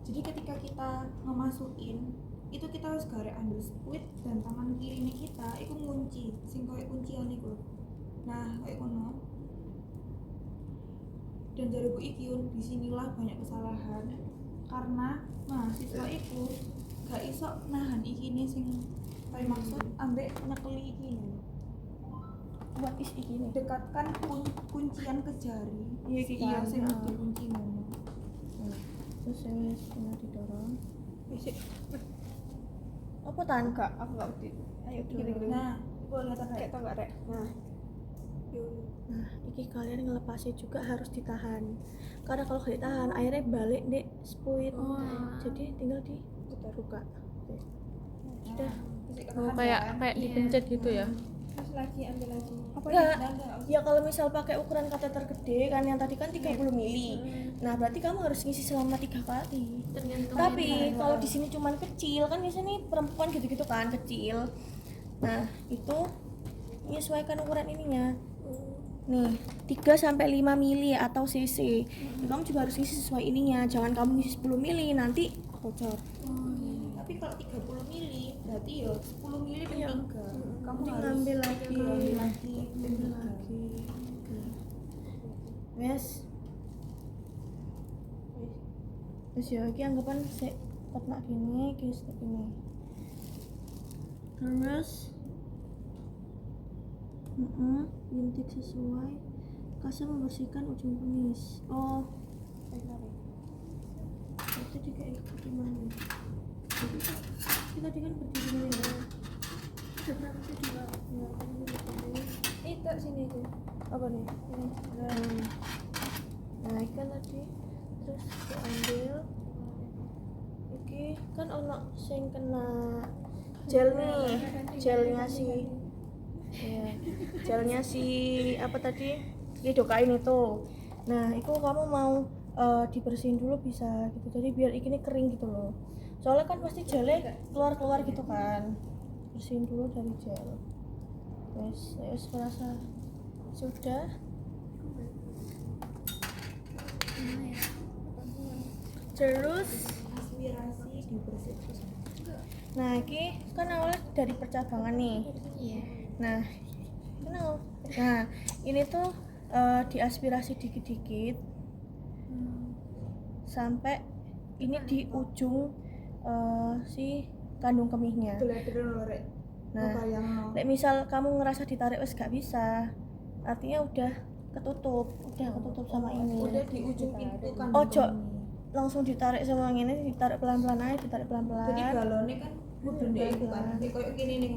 Jadi ketika kita ngemasukin itu kita harus garek ambil spuit dan tangan kirinya kita itu ngunci sing kayak kuncian itu. Nah kayak kono. Dan dari Bu Ikyun disinilah banyak kesalahan karena mahasiswa itu gak iso nahan ikine sing kayak maksud ambek nyekeli ikine. buat isi gini. Dekatkan kuncian ke jari. Iya, gitu Iya, kan. sing dikunci ngono. Terus ini kena didorong. Apa tahan kak? Aku nggak ngerti. Ayo gini. Nah, boleh lihat Kayak tau nggak rek? Nah, Nah, ini kalian ngelepasnya juga harus ditahan. Karena kalau nggak ditahan, airnya balik deh spuit. Jadi tinggal dibuka. Oke. Sudah. Oh, kayak dipencet gitu ya. terus lagi ambil lagi. Apa ya kalau misal pakai ukuran kateter gede kan yang tadi kan 30 mili. Nah, berarti kamu harus ngisi selama 3 kali. Tapi kalau di sini cuman kecil kan biasanya nih perempuan gitu-gitu kan kecil. Nah, itu menyesuaikan ukuran ininya. Nih, 3 sampai 5 mili atau cc. Nah, kamu juga harus ngisi sesuai ininya. Jangan kamu ngisi 10 mili nanti bocor. Tapi kalau 30 mili berarti ya 10 mili per Iya. 3. Kamu Jadi harus ngambil lagi. ngambil lagi Ambil lagi. Wes. Wes ya, iki anggapan sik petak gini, iki step ini. Terus bintik sesuai. Kasar membersihkan ujung penis. Oh, itu juga ikut gimana? Kita tadi kan berdiri ya. Ada berapa sih dua? Itu sini aja. Apa nih? Ini. Nah, ikan tadi terus diambil. Iki kan ono sing kena gel nih, gelnya si ya, gelnya si apa tadi? Lidocaine itu. Nah, itu kamu mau dibersihin dulu bisa gitu. Jadi biar ini kering gitu loh. Soalnya kan pasti gelnya keluar-keluar gitu kan. Bersihin dulu dari gel. Wes merasa sudah. Terus aspirasi dibersihkan. nah ini kan awalnya dari percabangan nih. Nah kenal. Nah ini tuh diaspirasi dikit-dikit sampai ini di ujung si kandung kemihnya. Gelederen lho rek. Nah, lek misal kamu ngerasa ditarik wes gak bisa, artinya udah ketutup sama ini. Udah di ujung pintu kan. Ojo langsung ditarik sama ini, ditarik pelan-pelan aja, ditarik pelan-pelan. Jadi galone kan kudu ndek iku kan. Nek koyo kene ning.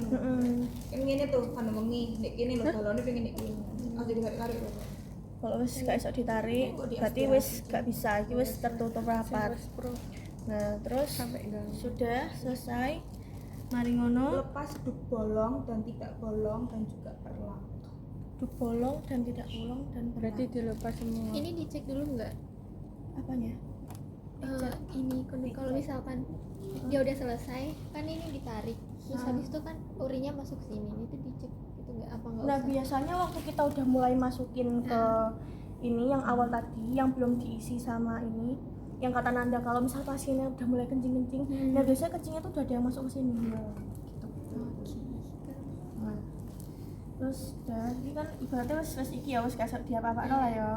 Kan ngene tuh kandung kemih. Nek kene lho galone pengen nek kene. Aja ditarik-tarik lho. Kalau wis gak iso ditarik, berarti wis gak bisa, iki wis tertutup rapat. Nah, terus sudah selesai. Mari ngono, Lepas duk bolong dan tidak bolong dan juga perlang. duk bolong dan tidak bolong dan Berarti dilepas semua. Ini dicek dulu nggak? apanya? Ini kalau misalkan dia udah selesai, kan ini ditarik. Terus habis itu kan urinya masuk sini. Itu dicek itu nggak apa nggak Nah, usah? biasanya waktu kita udah mulai masukin ke ini yang awal tadi yang belum diisi sama ini, yang kata Nanda kalau misal pasiennya udah mulai kencing-kencing, nah biasanya kencingnya tuh udah ada yang masuk ke sini. Gitu. Nah, terus udah ini kan ibaratnya wis iki ya wis kasar dia apa-apa lah ya.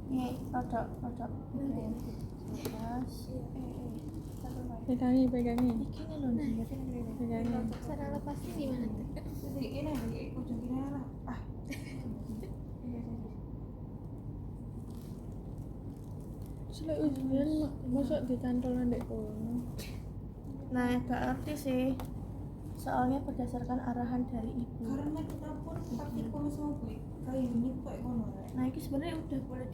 Ini rodok. Oke. Terus Pegangi. iki nih loh dia. Pegangi. Cara lepasnya di mana tuh? Jadi kene iki ujung kene lah. Selek ujian masuk dicantol ndek kono. Nah, gak ngerti sih. Soalnya berdasarkan arahan dari ibu. Karena kita pun praktikum sama Bu kayak gini kok ngono rek. Nah, ini sebenarnya udah boleh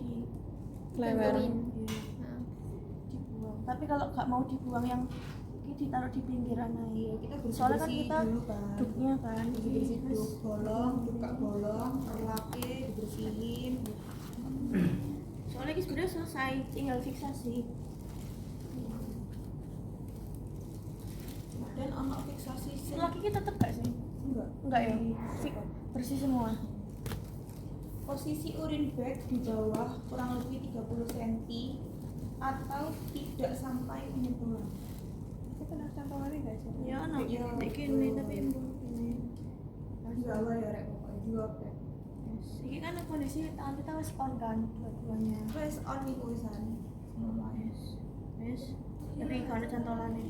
Lewer. Nah, dibuang. Tapi kalau nggak mau dibuang yang ini ditaruh di pinggiran aja. Kita Soalnya kan bersih kita dulu kan. duknya kan. Bersih Terus duk bolong, buka bolong, perlake, dibersihin. soalnya ini sebenarnya selesai, tinggal fiksasi. Dan anak fiksasi sih. Laki kita tetap gak sih? Enggak ya. Bersih semua. Posisi urin bag di bawah kurang lebih 30 cm atau tidak sampai menyentuh. itu pernah cantolannya nggak sih? Ya, anak Ya, kayak gini tapi embun ini. Enggak lah ya rek pokoknya jawab ya. Ini kan kondisi tangan kita wis on kan dua-duanya. Press on nih tulisan. Wis. Tapi kalau ada cantolannya.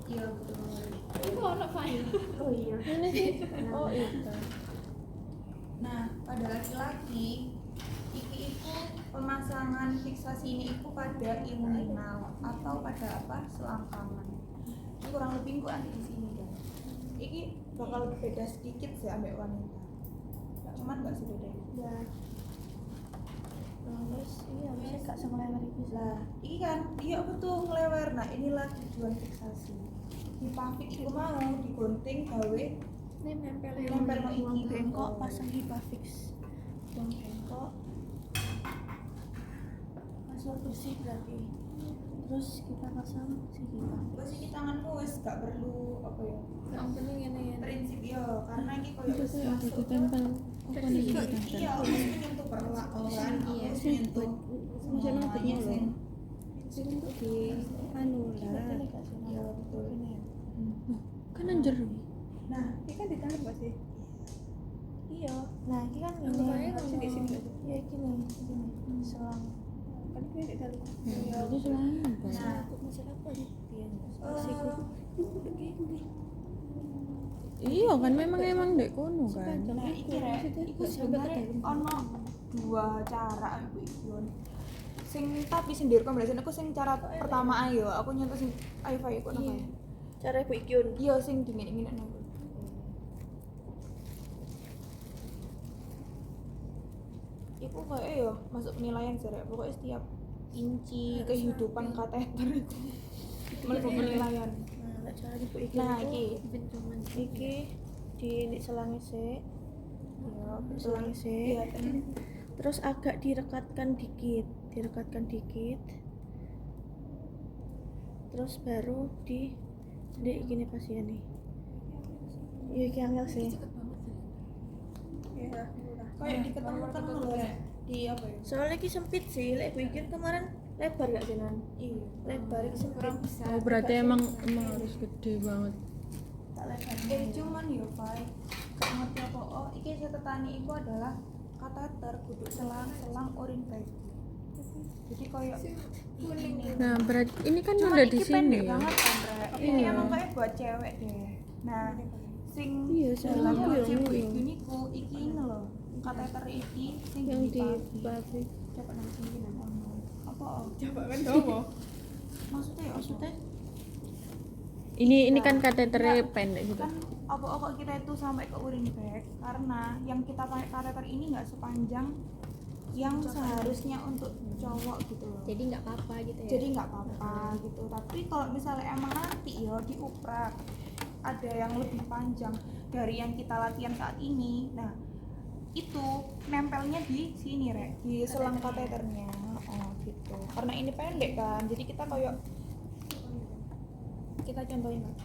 Iya betul. Itu anak file. Oh iya. Ini sih. Oh itu. Nah, pada laki-laki iki itu pemasangan fiksasi ini itu pada imuninal atau pada apa? Selangkangan. Ini kurang lebih kok nanti di sini kan. Iki bakal beda sedikit sih ambek wanita. Cuman nggak sebeda. Ya. Terus ini harusnya gak senglewer itu Lah, iki kan iya betul ngelewer. Nah, inilah tujuan fiksasi. Di pavik itu mau digunting gawe nempel no buang iki bengkok pasang hipafix. Buang bengkok. Pasang bersih berarti. Terus kita pasang si hipafix. Terus iki tanganmu wis gak perlu apa ya? Yang penting ini ya. Prinsip ya, karena ini kalau Itu wis tuh ada masuk ditempel. Apa nih iya, ditempel? iya, aku harus menyentuh perlakuan, aku Iya. harus menyentuh Maksudnya semuanya betul. sing di anu lah. Ya betul. Kan anjir. Nah, ini kan ditarik Mbak sih. Iya. Nah, ini kan ini. Anggapannya Masih di sini. Ya gini, selang. Kan ini ditarik. Jadi selain apa? Nah, Masih apa nih? Biar Iya kan memang dek kono kan. nah iki rek, iku sebenarnya ono dua cara aku ikon. Sing tapi sing direkomendasikan aku sing cara pertama ayo, aku nyentuh sing Aifa iku napa ya? cara ibu ikyun. Iya sing dingin-dingin aku. Iku kayak ya masuk penilaian sih rek, pokoknya setiap inci kehidupan kateter itu mlebu penilaian. Nah, cara ibu ikyun. Nah, itu bentuman iki di selangi sik. Ya, selangi sik. Iya, Terus agak direkatkan dikit. Terus baru di gini pasien nih. Iya, iki angel sih. iya. Kayak diketemukan dulu rek. Di apa ya? Soalnya iki sempit sih, lek ibu ikyun kemarin lebar gak jenan? Iya. Lebar iki sempit. Oh berarti emang harus gede banget. Tak lebar. Cuman ya, Pak. Gak ngerti apa iki catetane iku adalah kateter kudu selang urin baik. Jadi kayak ini. Nah berarti ini kan Cuman udah di iki sini pendek ya. banget kan, Rek. Ini Iya. emang kayak buat cewek deh. Nah, sing Iya, dalam iya, buat iya. cewek iki niku iki lho. Kateter iki sing Yang di pabrik. Coba nang sini nang ono. Apa? Coba kan domo. Maksudnya ya maksudnya Ini kan kateternya pendek gitu. kan apa kita itu sampai ke urin bag karena yang kita pakai kateter ini nggak sepanjang yang seharusnya untuk cowok gitu loh. jadi nggak apa-apa gitu ya. Jadi nggak apa-apa gitu. Tapi kalau misalnya emang nanti ya diuprak ada yang lebih panjang dari yang kita latihan saat ini. Nah, itu nempelnya di sini rek, di selang kateternya. Oh gitu. Karena ini pendek kan, jadi kita kayak kita contohin lah.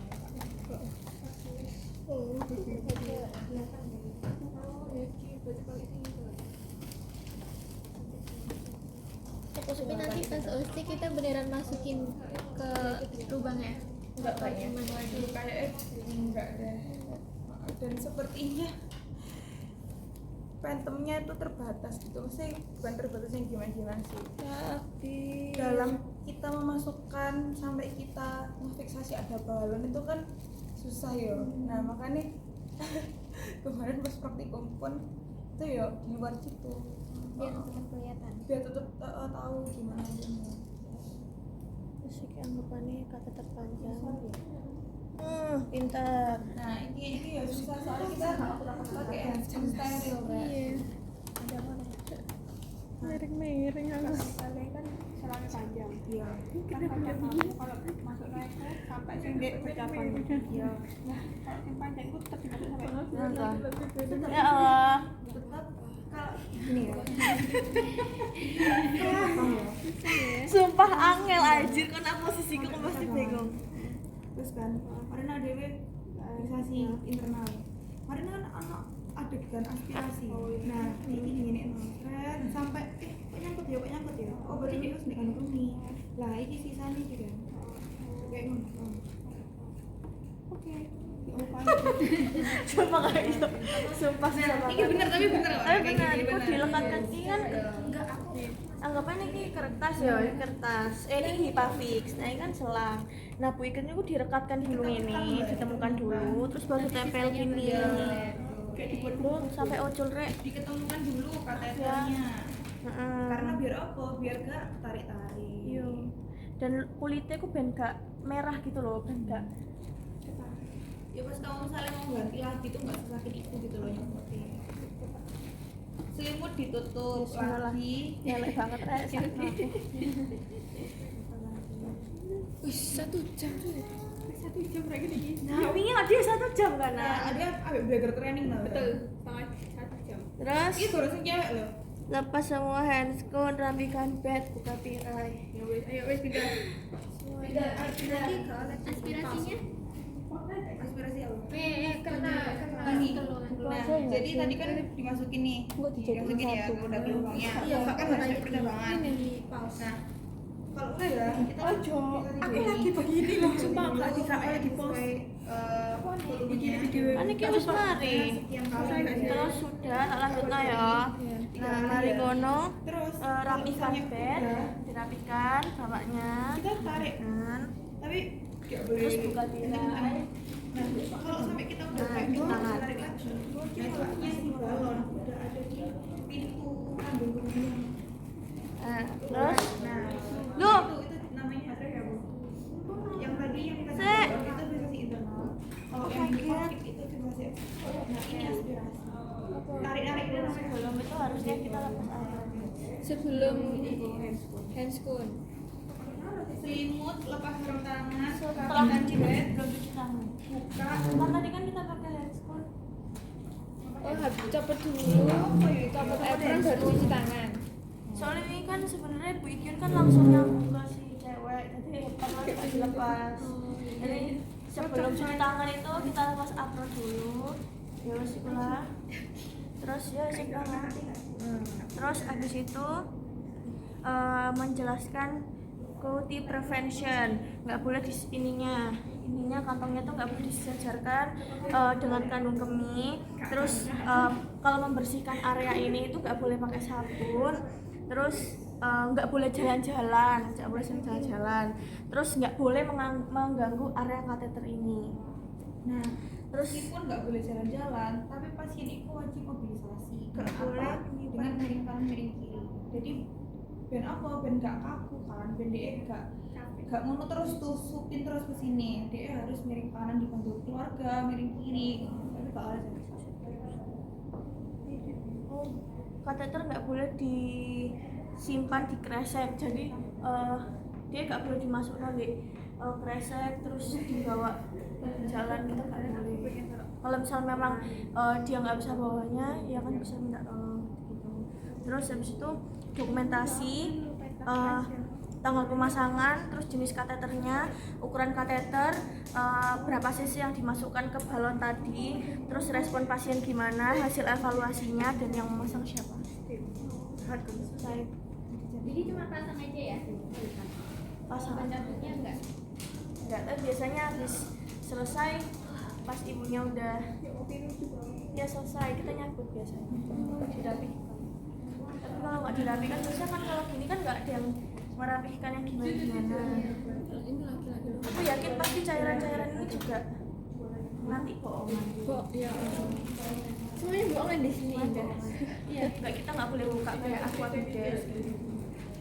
Tapi nanti pas OST kita beneran masukin ke lubangnya. Enggak cuman kayak enggak deh. Dan sepertinya pentemnya itu terbatas gitu, maksudnya bukan terbatas yang gimana sih. Tapi Dalam kita memasukkan sampai kita memfiksasi ada balon itu kan susah ya. Nah makanya kemarin pas praktikum pun itu ya di luar situ Biar tetap kelihatan. biar tetap tahu gimana aja. terus iki anggapannya kata terpanjang. Pintar. Nah ini ya susah soalnya kita pakai handphone steril kan. Iya. Miring aku. Kalian kan selangnya panjang. Iya. Kan panjang kalau masuk naik sampai sendek percapan. Iya. Nah kalau yang panjang itu tetap dimasuk sampai. Ya Allah. Tetap kalau ini ya. Sumpah angel anjir kan aku posisiku aku pasti bingung. Terus kan kemarin ada aspirasi internal. Kemarin kan anak adegan aspirasi. Nah ini gini sampai kok nyangkut ya. Oh berarti dia harus dikandungi. Lah ini sisanya juga. Kayak ngono. Oke. Sumpah kayak gitu. Sumpah susah banget. Ini bener tapi bener kok. Tapi benar, itu dilekatkan ini kan enggak aku. Anggapannya ini kertas ya, ini kertas. Ini hipafix. Nah, ini kan selang. Nah, Bu ikan itu direkatkan dulu ini, ditemukan dulu, terus baru tempel gini. Kayak dibuat Terus sampai ojol rek. diketemukan dulu kateternya. Heeh. Karena biar apa? Biar gak tarik-tarik. Iya. Dan kulitnya ku ben gak merah gitu loh, ben gak. Ya pas kamu misalnya mau ganti lagi tuh nggak sesakit itu gitu loh nyemprotin. Selimut ditutup Bismillah. lagi. Nyelek banget rek. sakit aku. Wih, 1 jam tuh. 1 jam kayak gini. Nah, wingi lah dia 1 jam kan. Nah, ada abis belajar training lah. Betul. Sangat 1 jam. Terus Itu harus cewek loh. lepas semua handscoon, rapikan bed, buka tirai. Ya wes, ayo wes pindah. Pindah aspirasi ke Aspirasinya? aspirasi apa? Karena Ini. Nah, jadi tadi kan dimasukin nih. Dimasukin ya produk lubangnya. Iya, kan harus perdagangan. Nah, Kalau enggak ya kita aku lagi begini loh, sumpah enggak dikira di post. begini video Kan iki wis mari. sekian kali Terus sudah tak lanjutna ya. Nah, mari ngono. terus Rapikan misalnya bed, udah, dirapikan bawahnya. kita tarik Kan. tapi nggak boleh Terus buka tirai. nah kalau sampai kita udah Nah, tarik itu kita tangan. tarik lagi nah itu artinya si balon udah ada di pintu kandung kemungkinan Nah, terus nah Loh. itu namanya apa ya bu yang tadi yang kita Sek. balon itu vibrasi internal kalau Oh yang my di God. kokpit itu vibrasi eksternal nah ini aspirasi tarik itu namanya sebelum itu harusnya kita lepas air. Sebelum handscoon. selimut lepas sarung tangan Setelah rapikan bed belum cuci tangan. buka Kan tadi kan kita pakai handscoon. Oh, habis copot dulu. Copot apron baru cuci tangan. Soalnya ini kan sebenarnya Bu Ikyun kan langsung nyambung ke si cewek, jadi apron nggak dilepas. Jadi sebelum cuci tangan itu kita lepas apron dulu, ya wes ikulah. Terus ya cuci tangan. Terus habis itu menjelaskan quality prevention, nggak boleh di ininya kantongnya tuh nggak boleh disejarkan dengan kandung kemih. Terus kalau membersihkan area ini itu nggak boleh pakai sabun. Terus nggak boleh jalan-jalan, nggak boleh sering jalan-jalan. Terus nggak boleh mengganggu area kateter ini. nah Terus meskipun nggak boleh jalan-jalan tapi pasien itu wajib mobilisasi Nggak Apa? boleh dengan miring kanan miring kiri jadi ben apa ben nggak kaku kan ben dia nggak ngono terus tuh supin terus ke sini dia harus miring kanan dibantu keluarga miring kiri tapi kalau ada kateter nggak boleh disimpan di kresek, jadi dia nggak boleh dimasukkan di kresek terus dibawa jalan gitu nggak boleh. Kalau misal memang dia nggak bisa bawanya, ya kan bisa minta tolong gitu. Terus habis itu dokumentasi tanggal pemasangan, terus jenis kateternya, ukuran kateter, berapa cc yang dimasukkan ke balon tadi, terus respon pasien gimana, hasil evaluasinya, dan yang memasang siapa. Selesai. Jadi cuma pasang aja ya? Pasang. Cabutnya enggak? Enggak, tapi biasanya habis selesai pas ibunya udah ya selesai kita nyabut biasanya dirapikan. Tapi kalau nggak dirapikan biasanya kan kalau gini kan nggak ada yang merapikan yang gimana. Ini laki-laki. Aku yakin pasti cairan-cairan ini juga nanti bohongan. Ya. Semuanya bohongan di sini. Iya, nggak kita nggak boleh buka kayak aku des.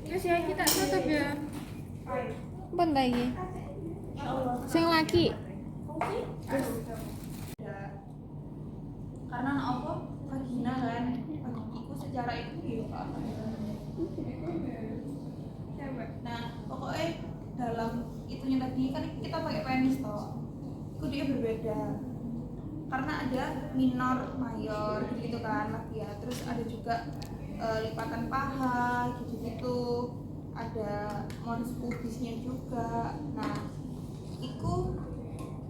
Terus ya kita tutup ya. Apa lagi? Sing laki. karena apa vagina kan itu secara itu ya Pak. Nah pokoknya dalam itunya tadi kan kita pakai penis toh itu dia berbeda karena ada minor mayor gitu kan lagi ya terus ada juga lipatan paha gitu ada mons pubisnya juga nah itu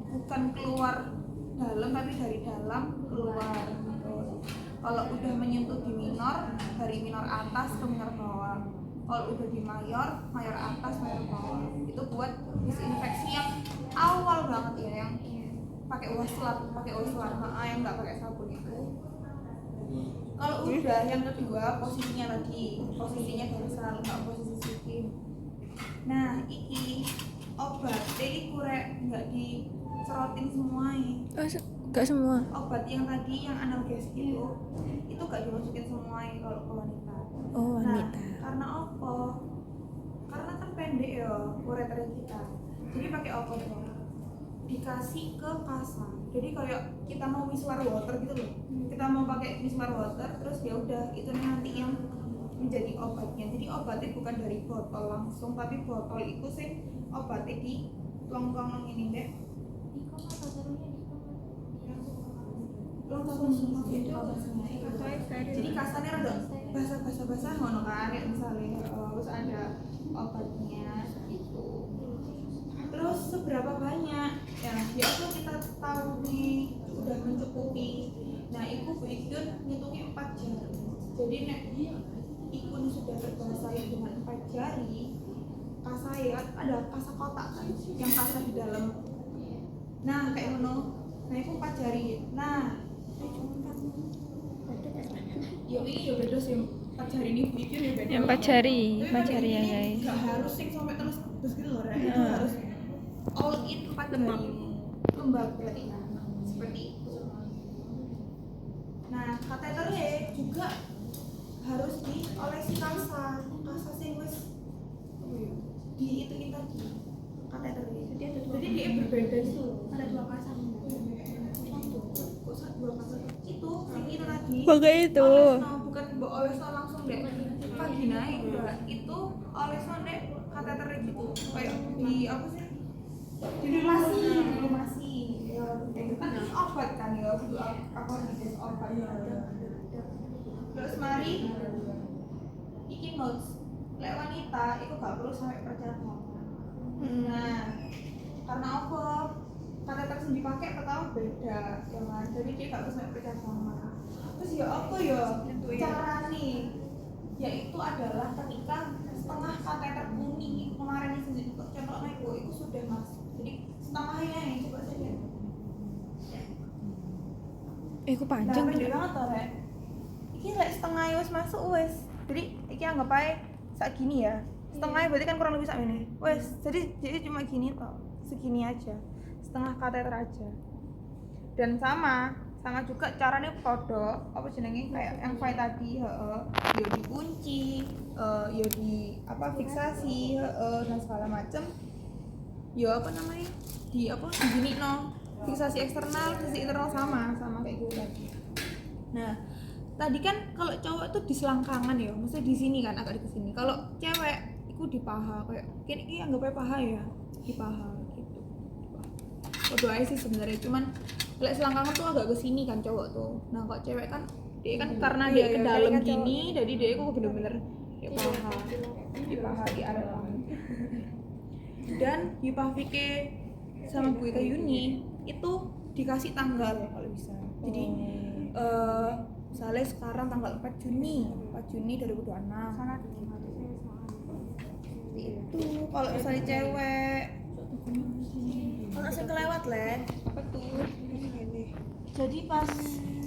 bukan keluar dalam tapi dari dalam keluar gitu. Kalau udah menyentuh di minor dari minor atas ke minor bawah kalau udah di mayor atas mayor bawah itu buat disinfeksi yang awal banget ya yang pakai waslat yang nggak pakai sabun itu kalau udah yang kedua posisinya dorsal nggak posisi supin nah iki obat ini kurek nggak dicerotin semuanya Gak semua. obat yang tadi yang analgesik itu gak dimasukin semuanya kalau ke wanita. Oh, wanita. Nah, karena apa? Karena kan pendek ya ureter kita. Jadi pakai apa tuh? Dikasih ke kasar. Jadi kayak kita mau mislar water gitu loh. Kita mau pakai mislar water terus ya udah itu nanti yang menjadi obatnya. Jadi obatnya bukan dari botol langsung tapi botol itu sih obatnya di tuang-tuang ini deh. Langsung itu jadi kasarnya rada basah ngono kan kayak misalnya terus ada obatnya itu terus seberapa banyak ya biasa kita tahu nih udah mencukupi nah itu Bu Ikyun ngitungnya 4 jari jadi nek ikun sudah terbasahi dengan 4 jari kasa ya, ada kasa kotak kan yang kasa di dalam. Nah kayak ngono, nah itu 4 jari. Nah cuma 4 ya ini ya beda sih 4 jari ini bikin ya beda. Yang 4 jari ya guys. Gak harus sing sampai terus gitu loh, Rek. Itu harus all in 4 jari lembab berarti. Nah seperti itu. Nah kateternya juga harus diolesi kasa sing wis di itu tadi kateternya. Jadi dia berbeda itu. Ada 2 kasa. Kok 2 kasa itu sing itu tadi. Pakai itu. Olesno, bukan mbok olesno langsung dek vaginae enggak. Itu olesno dek kateter gitu. Kayak di apa sih? Dilumasi. Ya, kan ini obat kan ya, butuh apa nih obat ya. Terus mari iki notes. Lek wanita itu gak perlu sampai percakapan. Nah, karena apa? Kateter sing dipakai pertama beda, ya kan? Jadi dia gak perlu sampai percakapan. Terus ya apa ya? Carane yaitu adalah ketika setengah kateter kuning kemarin yang sendiri contohnya itu sudah masuk. Jadi setengahnya yang coba saja. Iku panjang Nah, pendek banget toh, Rek. Iki lek setengah wis masuk wis. Jadi iki anggap ae sak gini ya. Setengahnya berarti kan kurang lebih sak ini. Wis, jadi cuma gini toh. Segini aja. Setengah kateter aja. Dan sama juga caranya podo apa jenenge kayak yang fight tadi, heeh. Ya dikunci, ya di apa fiksasi, dan segala macem. Ya apa namanya? Di apa? Di gini no. Fiksasi eksternal, fiksasi internal sama kayak gitu tadi. Nah, tadi kan kalau cowok tuh di selangkangan ya, maksudnya di sini kan agak di sini. Kalau cewek itu di paha kayak ini anggapnya paha ya, di paha gitu. Podo aja sih sebenarnya, cuman lek selangkangan tuh agak ke sini kan cowok tuh. Nah, kok cewek kan dia kan karena dia ke dalam gini, jadi dia kok bener-bener di paha, di area paha. Dan Yupafike sama Bu Ika Yuni itu dikasih tanggal kalau bisa. Jadi misalnya sekarang tanggal 4 Juni 2026. Itu kalau misalnya cewek Anak saya kelewat leh. apa tuh? Jadi pas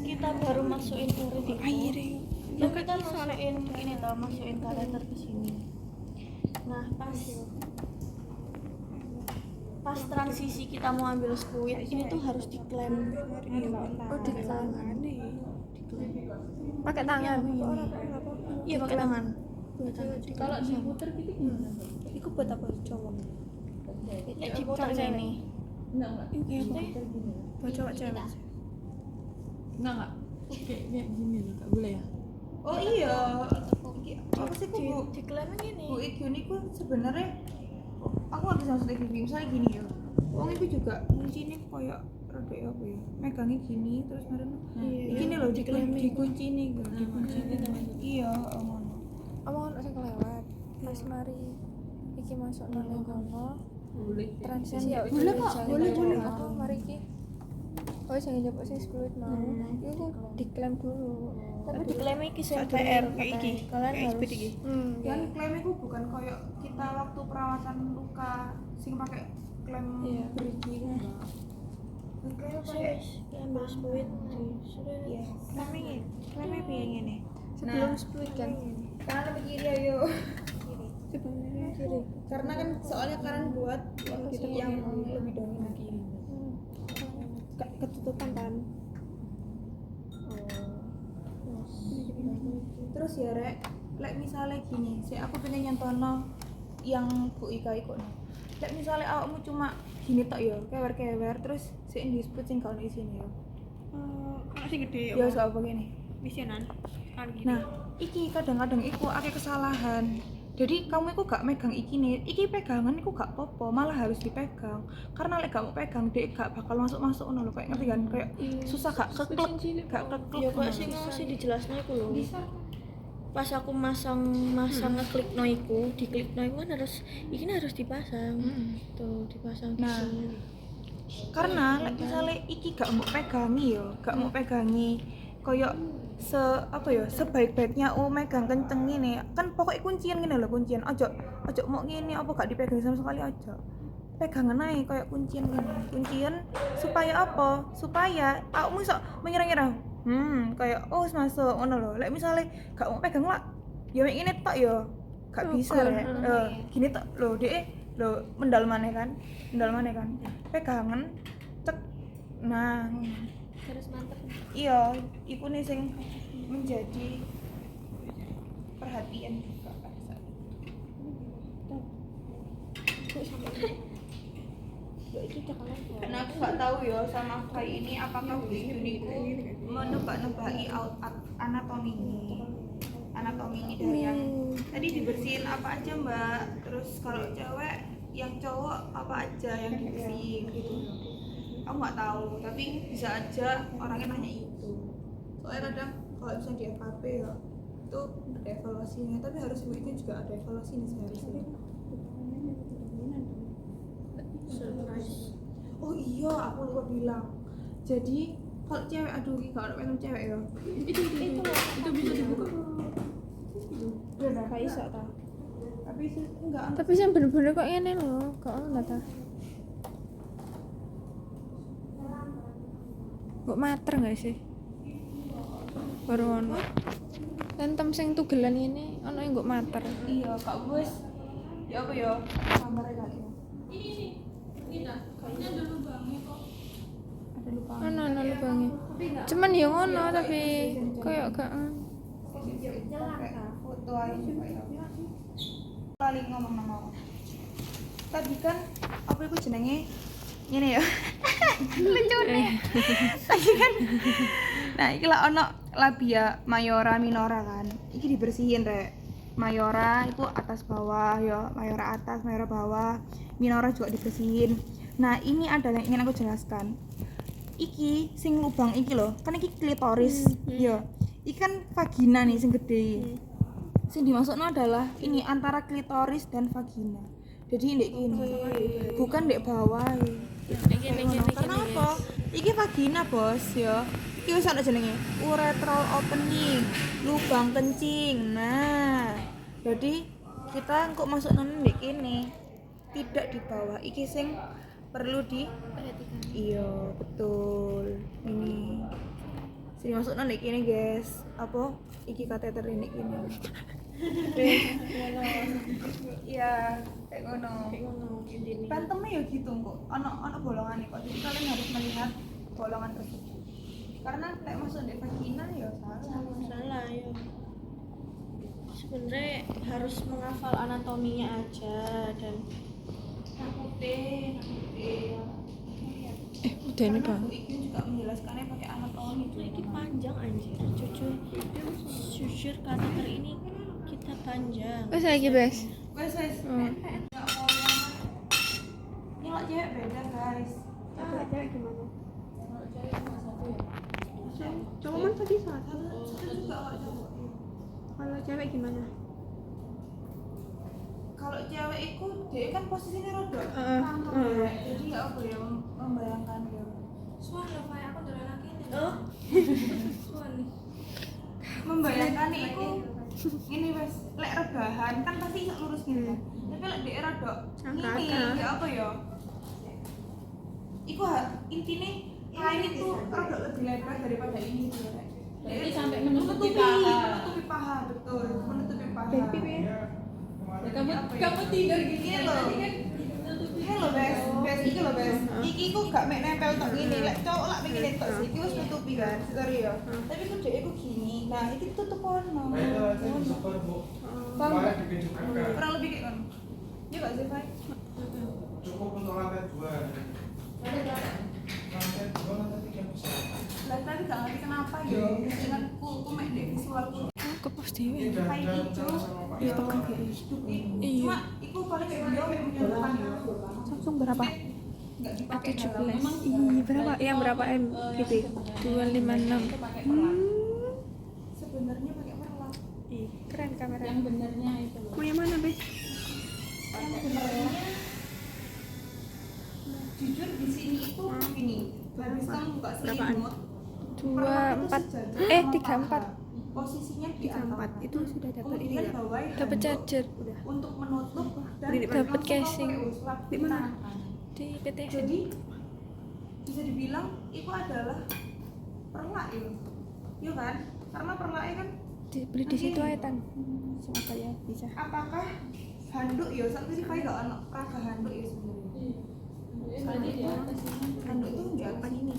kita baru masukin kulit itu, kan kita masukin ini tau, masukin kateter ke sini. Nah pas transisi kita mau ambil squid ini tuh harus diklaim. Oh, diklaim. pakai tangan. Iya pakai tangan. Kalau diputer gitu gimana? Itu buat apa cowok? Diputar kayak ini. Enggak. Buat cowok cewek. Enggak. Kayak gini loh, enggak boleh ya? Oh iya. Apa sih kok Diklaimnya gini. Bu Ika Yuni ku sebenarnya aku nggak bisa maksudnya gini, misalnya gini ya, wong itu juga kunci ini kayak rada apa ya, megangnya gini terus marino, gini loh dikunci nih, dikunci iya, Omong sing kelewat. Pas mari iki masuk nang kono. Boleh. Transisi ya. Boleh kok, boleh. Apa mari iki? Oh, jangan njupuk sing split mau. Iku diklaim dulu. Tapi diklaimnya iki PR kayak iki. Kalian harus. Dan klaim itu bukan kayak kita waktu perawatan luka sing pakai klaim berigi enggak. Klaim pakai ambil squid sudah. iya, klaimnya piye ngene. Sebelum split kan. Kanan apa kiri ayo. Kiri. Karena kan soalnya kalian buat yang lebih dominan kiri. Ketutupan kan. Terus ya Rek, lek misalnya gini, aku pengen nyontono yang Bu Ika ikut. Lek misalnya awakmu cuma gini tok ya, kewer-kewer terus sing disput sing gak ono isine ya. Anak sing gede Ya soal begini. misionan kan gini. Nah, iki kadang-kadang iku akeh kesalahan. Jadi kamu itu gak megang iki pegangan iku gak apa-apa, malah harus dipegang. Karena lek gak mau pegang, dia gak bakal masuk-masuk ngono lho, kayak ngerti kan? Kayak susah gak keklek, gak keklek. Ya kok sing sih dijelasno iku lho. Bisa. Pas aku masang ngeklik no iku, diklik no iku kan harus harus dipasang. Tuh, dipasang di Nah, sini. karena lek misalnya iki gak mau pegangi yo, gak mau pegangi koyo sebaik-baiknya megang kenceng gini kan pokoknya kuncian gini loh kuncian ojo mau gini apa gak dipegang sama sekali aja pegangan aja kayak kuncian gini kuncian supaya apa supaya aku iso mengira-ngira kayak oh wis masuk ngono lho lek misale gak mau pegang lah ya mek ngene tok ya gak bisa rek gini tok lho dhek lho mendal maneh kan pegangan cek nah Harus mantep. iya iku nih sing menjadi perhatian juga pada saat karena aku nggak tahu ya sama kayak ini apakah Gus Juniku menebak-nebaki anatomi dari yang tadi dibersihin apa aja mbak terus kalau cewek yang cowok apa aja yang dibersihin gitu aku nggak tahu tapi bisa aja orangnya nanya itu soalnya kadang kalau misalnya di FKP ya itu ada evaluasinya tapi harus itu juga ada evaluasinya seharusnya surprise. oh iya aku lupa bilang jadi kalau cewek aduh kalau ada film cewek ya itu bisa dibuka udah gak iso ta tapi enggak Tapi yang bener-bener kok ngene lho, kok ngono ta. Kok mater gak sih? Baru ono. Tentem sing tugelan ini ono yang kok mater. iya kak bos ya apa ya gambarnya kali ya ini dah kayaknya ada lubangnya kok ada lubang Ono lubangnya. Cuman ya ngono tapi koyo gak foto aja coba ya kali ngomong nama tadi kan apa itu jenenge ini ya lucu nih tadi kan nah iki lah ono labia mayora minora kan iki dibersihin rek mayora itu atas bawah ya mayora atas mayora bawah minora juga dibersihin nah ini ada yang ingin aku jelaskan iki sing lubang iki loh kan iki klitoris ya iki kan vagina nih sing gede sing dimaksudnya adalah ini antara klitoris dan vagina jadi ndek kene bukan ndek bawah karena apa iki vagina bos ya iki wis ana jenenge urethral opening lubang kencing nah jadi kita kok masuk nang ndek kene tidak di bawah iki sing perlu diperhatikan iya betul ini sing masuk nang ndek kene guys apa iki kateter ndek kene iya kayak ngono bantemnya ya gitu kok ono bolongan kok jadi kalian harus melihat bolongan tersebut karena kayak masuk di vagina ya Salah ya. Sebenarnya harus menghafal anatominya aja dan putih udah ini bang. Iki juga menjelaskannya pakai anatomi itu ini panjang anjir jujur karakter ini kita panjang Wes lagi bes. wes nggak mau yang nyelak cewek beda guys Kalau cewek gimana? kalau cewek cuma satu ya Cowok kan tadi satu. itu juga kalau cowok Kalau cewek gimana? kalau cewek itu dia kan posisinya rodok jadi ya apa ya membayangkan ya suara kayak aku dari laki membayangkan itu ini wes lek rebahan kan pasti iso lurus gini kan tapi lek dia rodok ini ya apa ya iku intine kain itu rodok lebih lebar daripada ini gitu ya jadi sampai menutupi paha betul menutupi paha kamu tidur gini loh ini loh bes iki loh bes iki ku gak mek nempel tok gini lek cowok lak mek ngene tok sih iki wis nutupi kan sorry ya tapi ku dhek iku gini nah iki tutup ono kurang lebih kayak ngono ya gak sih Fai cukup untuk lantai 2 lantai 2 lantai 3 bisa lah tapi gak ngerti kenapa ya dengan ku mek ndek visualku Ke pos dewe. kayak hijau ya cuma iku paling kayak beliau yang punya depan ya Samsung berapa? nggak dipakai 17. memang Ih, berapa? Yang berapa M gitu? 256. sebenarnya pakai perlak Ih, keren kamera. yang benernya itu Mau yang mana, Bes? yang benernya jujur di sini itu gini habis kamu buka selimut Perlak itu sejajar sama 34. paha. Posisinya di atas. itu sudah dapat ini Kemudian ya. bawahi Dapat handuk charger untuk menutup dan Dapat langsung casing. pakai uslap Di mana? tangan kanan. di PTN. Jadi bisa dibilang itu adalah perlak ya, iya kan? Karena perlaknya kan Beli di situ aja tan. Siapa ya bisa. apakah handuk ya? Saat ini kayak gak ada raga handuk ya sebenarnya. Handuk itu nggak apa ini?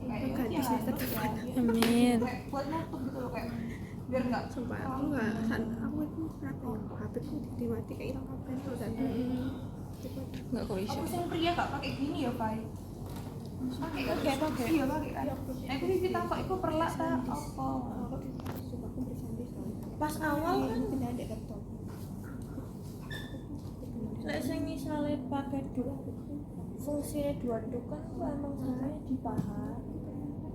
Kayak ya handuk ya. Amin. Kayak buat nutup gitu loh kayak biar nggak. Sumpah aku nggak aku itu kenapa ya HP ku dimati kayak hilang kabel tuh dan Enggak kok bisa. Aku yang pria gak pakai gini ya, Pai. Pakai kan? Iya pakai kan. Nah, aku pipi takut itu perlak ta apa? sumpah aku bersantai soalnya Pas awal kan tidak ada laptop lek sing misale pakai duk fungsinya dua duk kan itu emang sebenarnya di paha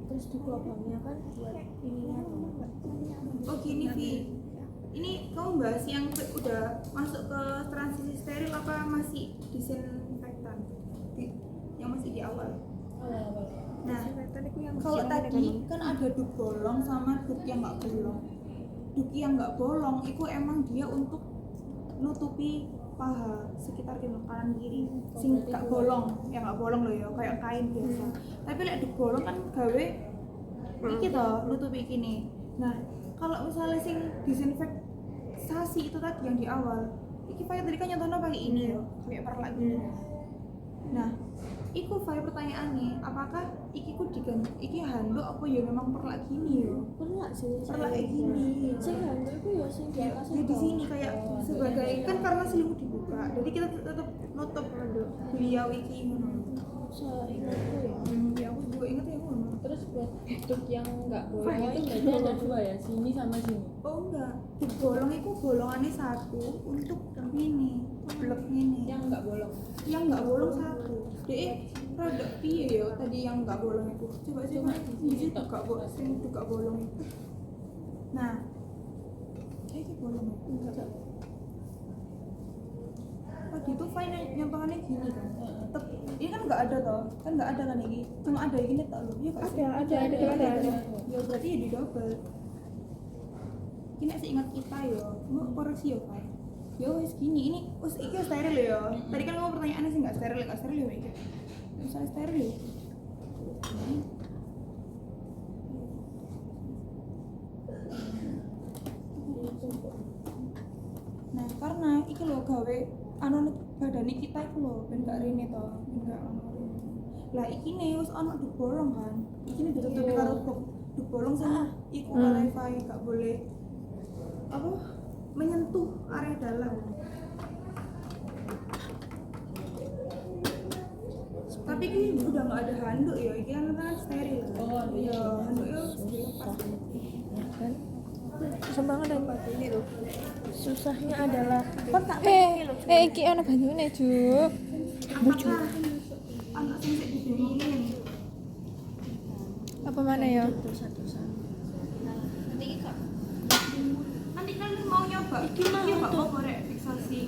terus di lubangnya kan buat ininya Oh gini, Vi. Ini kamu bahas yang udah masuk ke transisi steril apa masih disinfektan? Yang masih di awal. Nah, kalau tadi kan ada duk bolong sama duk yang nggak bolong. Duk yang nggak bolong itu emang dia untuk nutupi paha sekitar kanan kiri. Sing nggak bolong, yang nggak bolong loh ya, kayak kain biasa. Tapi lek duk bolong kan gawe iki toh nutupi gini. Nah, kalau misalnya sing disinfektasi itu tadi yang di awal, iki Fai tadi kan nyontohnya pakai ini ya, kayak perlak gini. Nah, iku Fai pertanyaannya, apakah iki ku diganti iki handuk apa ya memang perlak gini ya? perlak sih Perlak kayak gini. sing handuk itu ya sing di atas Ya di sini kayak sebagai kan karena selimut dibuka, jadi kita tetap nutup beliau iki ngono. seingatku ya Ya aku juga inget ya ngono. Terus buat duk yang nggak bolong itu berarti ada dua ya, sini sama sini. Oh enggak, duk bolong itu bolongannya satu untuk ini, blek ini. Yang nggak bolong. Yang nggak bolong satu. Rada piye ya tadi yang nggak bolong itu. Coba di situ nggak bolong, sini tuh nggak bolong itu. Nah, ini bolong enggak. Tadi tuh fine nyontohannya gini kan. Tetep, ini kan nggak ada toh, kan nggak ada kan ini. Cuma ada ini tak lo, ya ada. Ya berarti ya di double. Ini seingat kita ya, mau koreksi ya Pak. Ya wes gini, ini wes iki steril ya. Tadi kan kamu pertanyaannya sih nggak steril ya iki. Misalnya steril ya. Nah, karena iki lho gawe anu badane kita iku lho ben gak rene to, ben gak ono rene. Lah iki ne wis ono duk bolong kan. Iki ne ditutupi karo duk bolong sama iku wifi gak boleh apa menyentuh area dalam. Tapi ini udah nggak ada handuk ya, ini kan steril. Oh iya, handuknya dilepas. Susah banget dan ini tuh susahnya adalah kan tak iki ana banyune, Juk. Apakah anak sing dibingungin? Apa mana ya? dosa-dosa Nanti kalian mau nyoba? Iki nggak mau korek fiksasi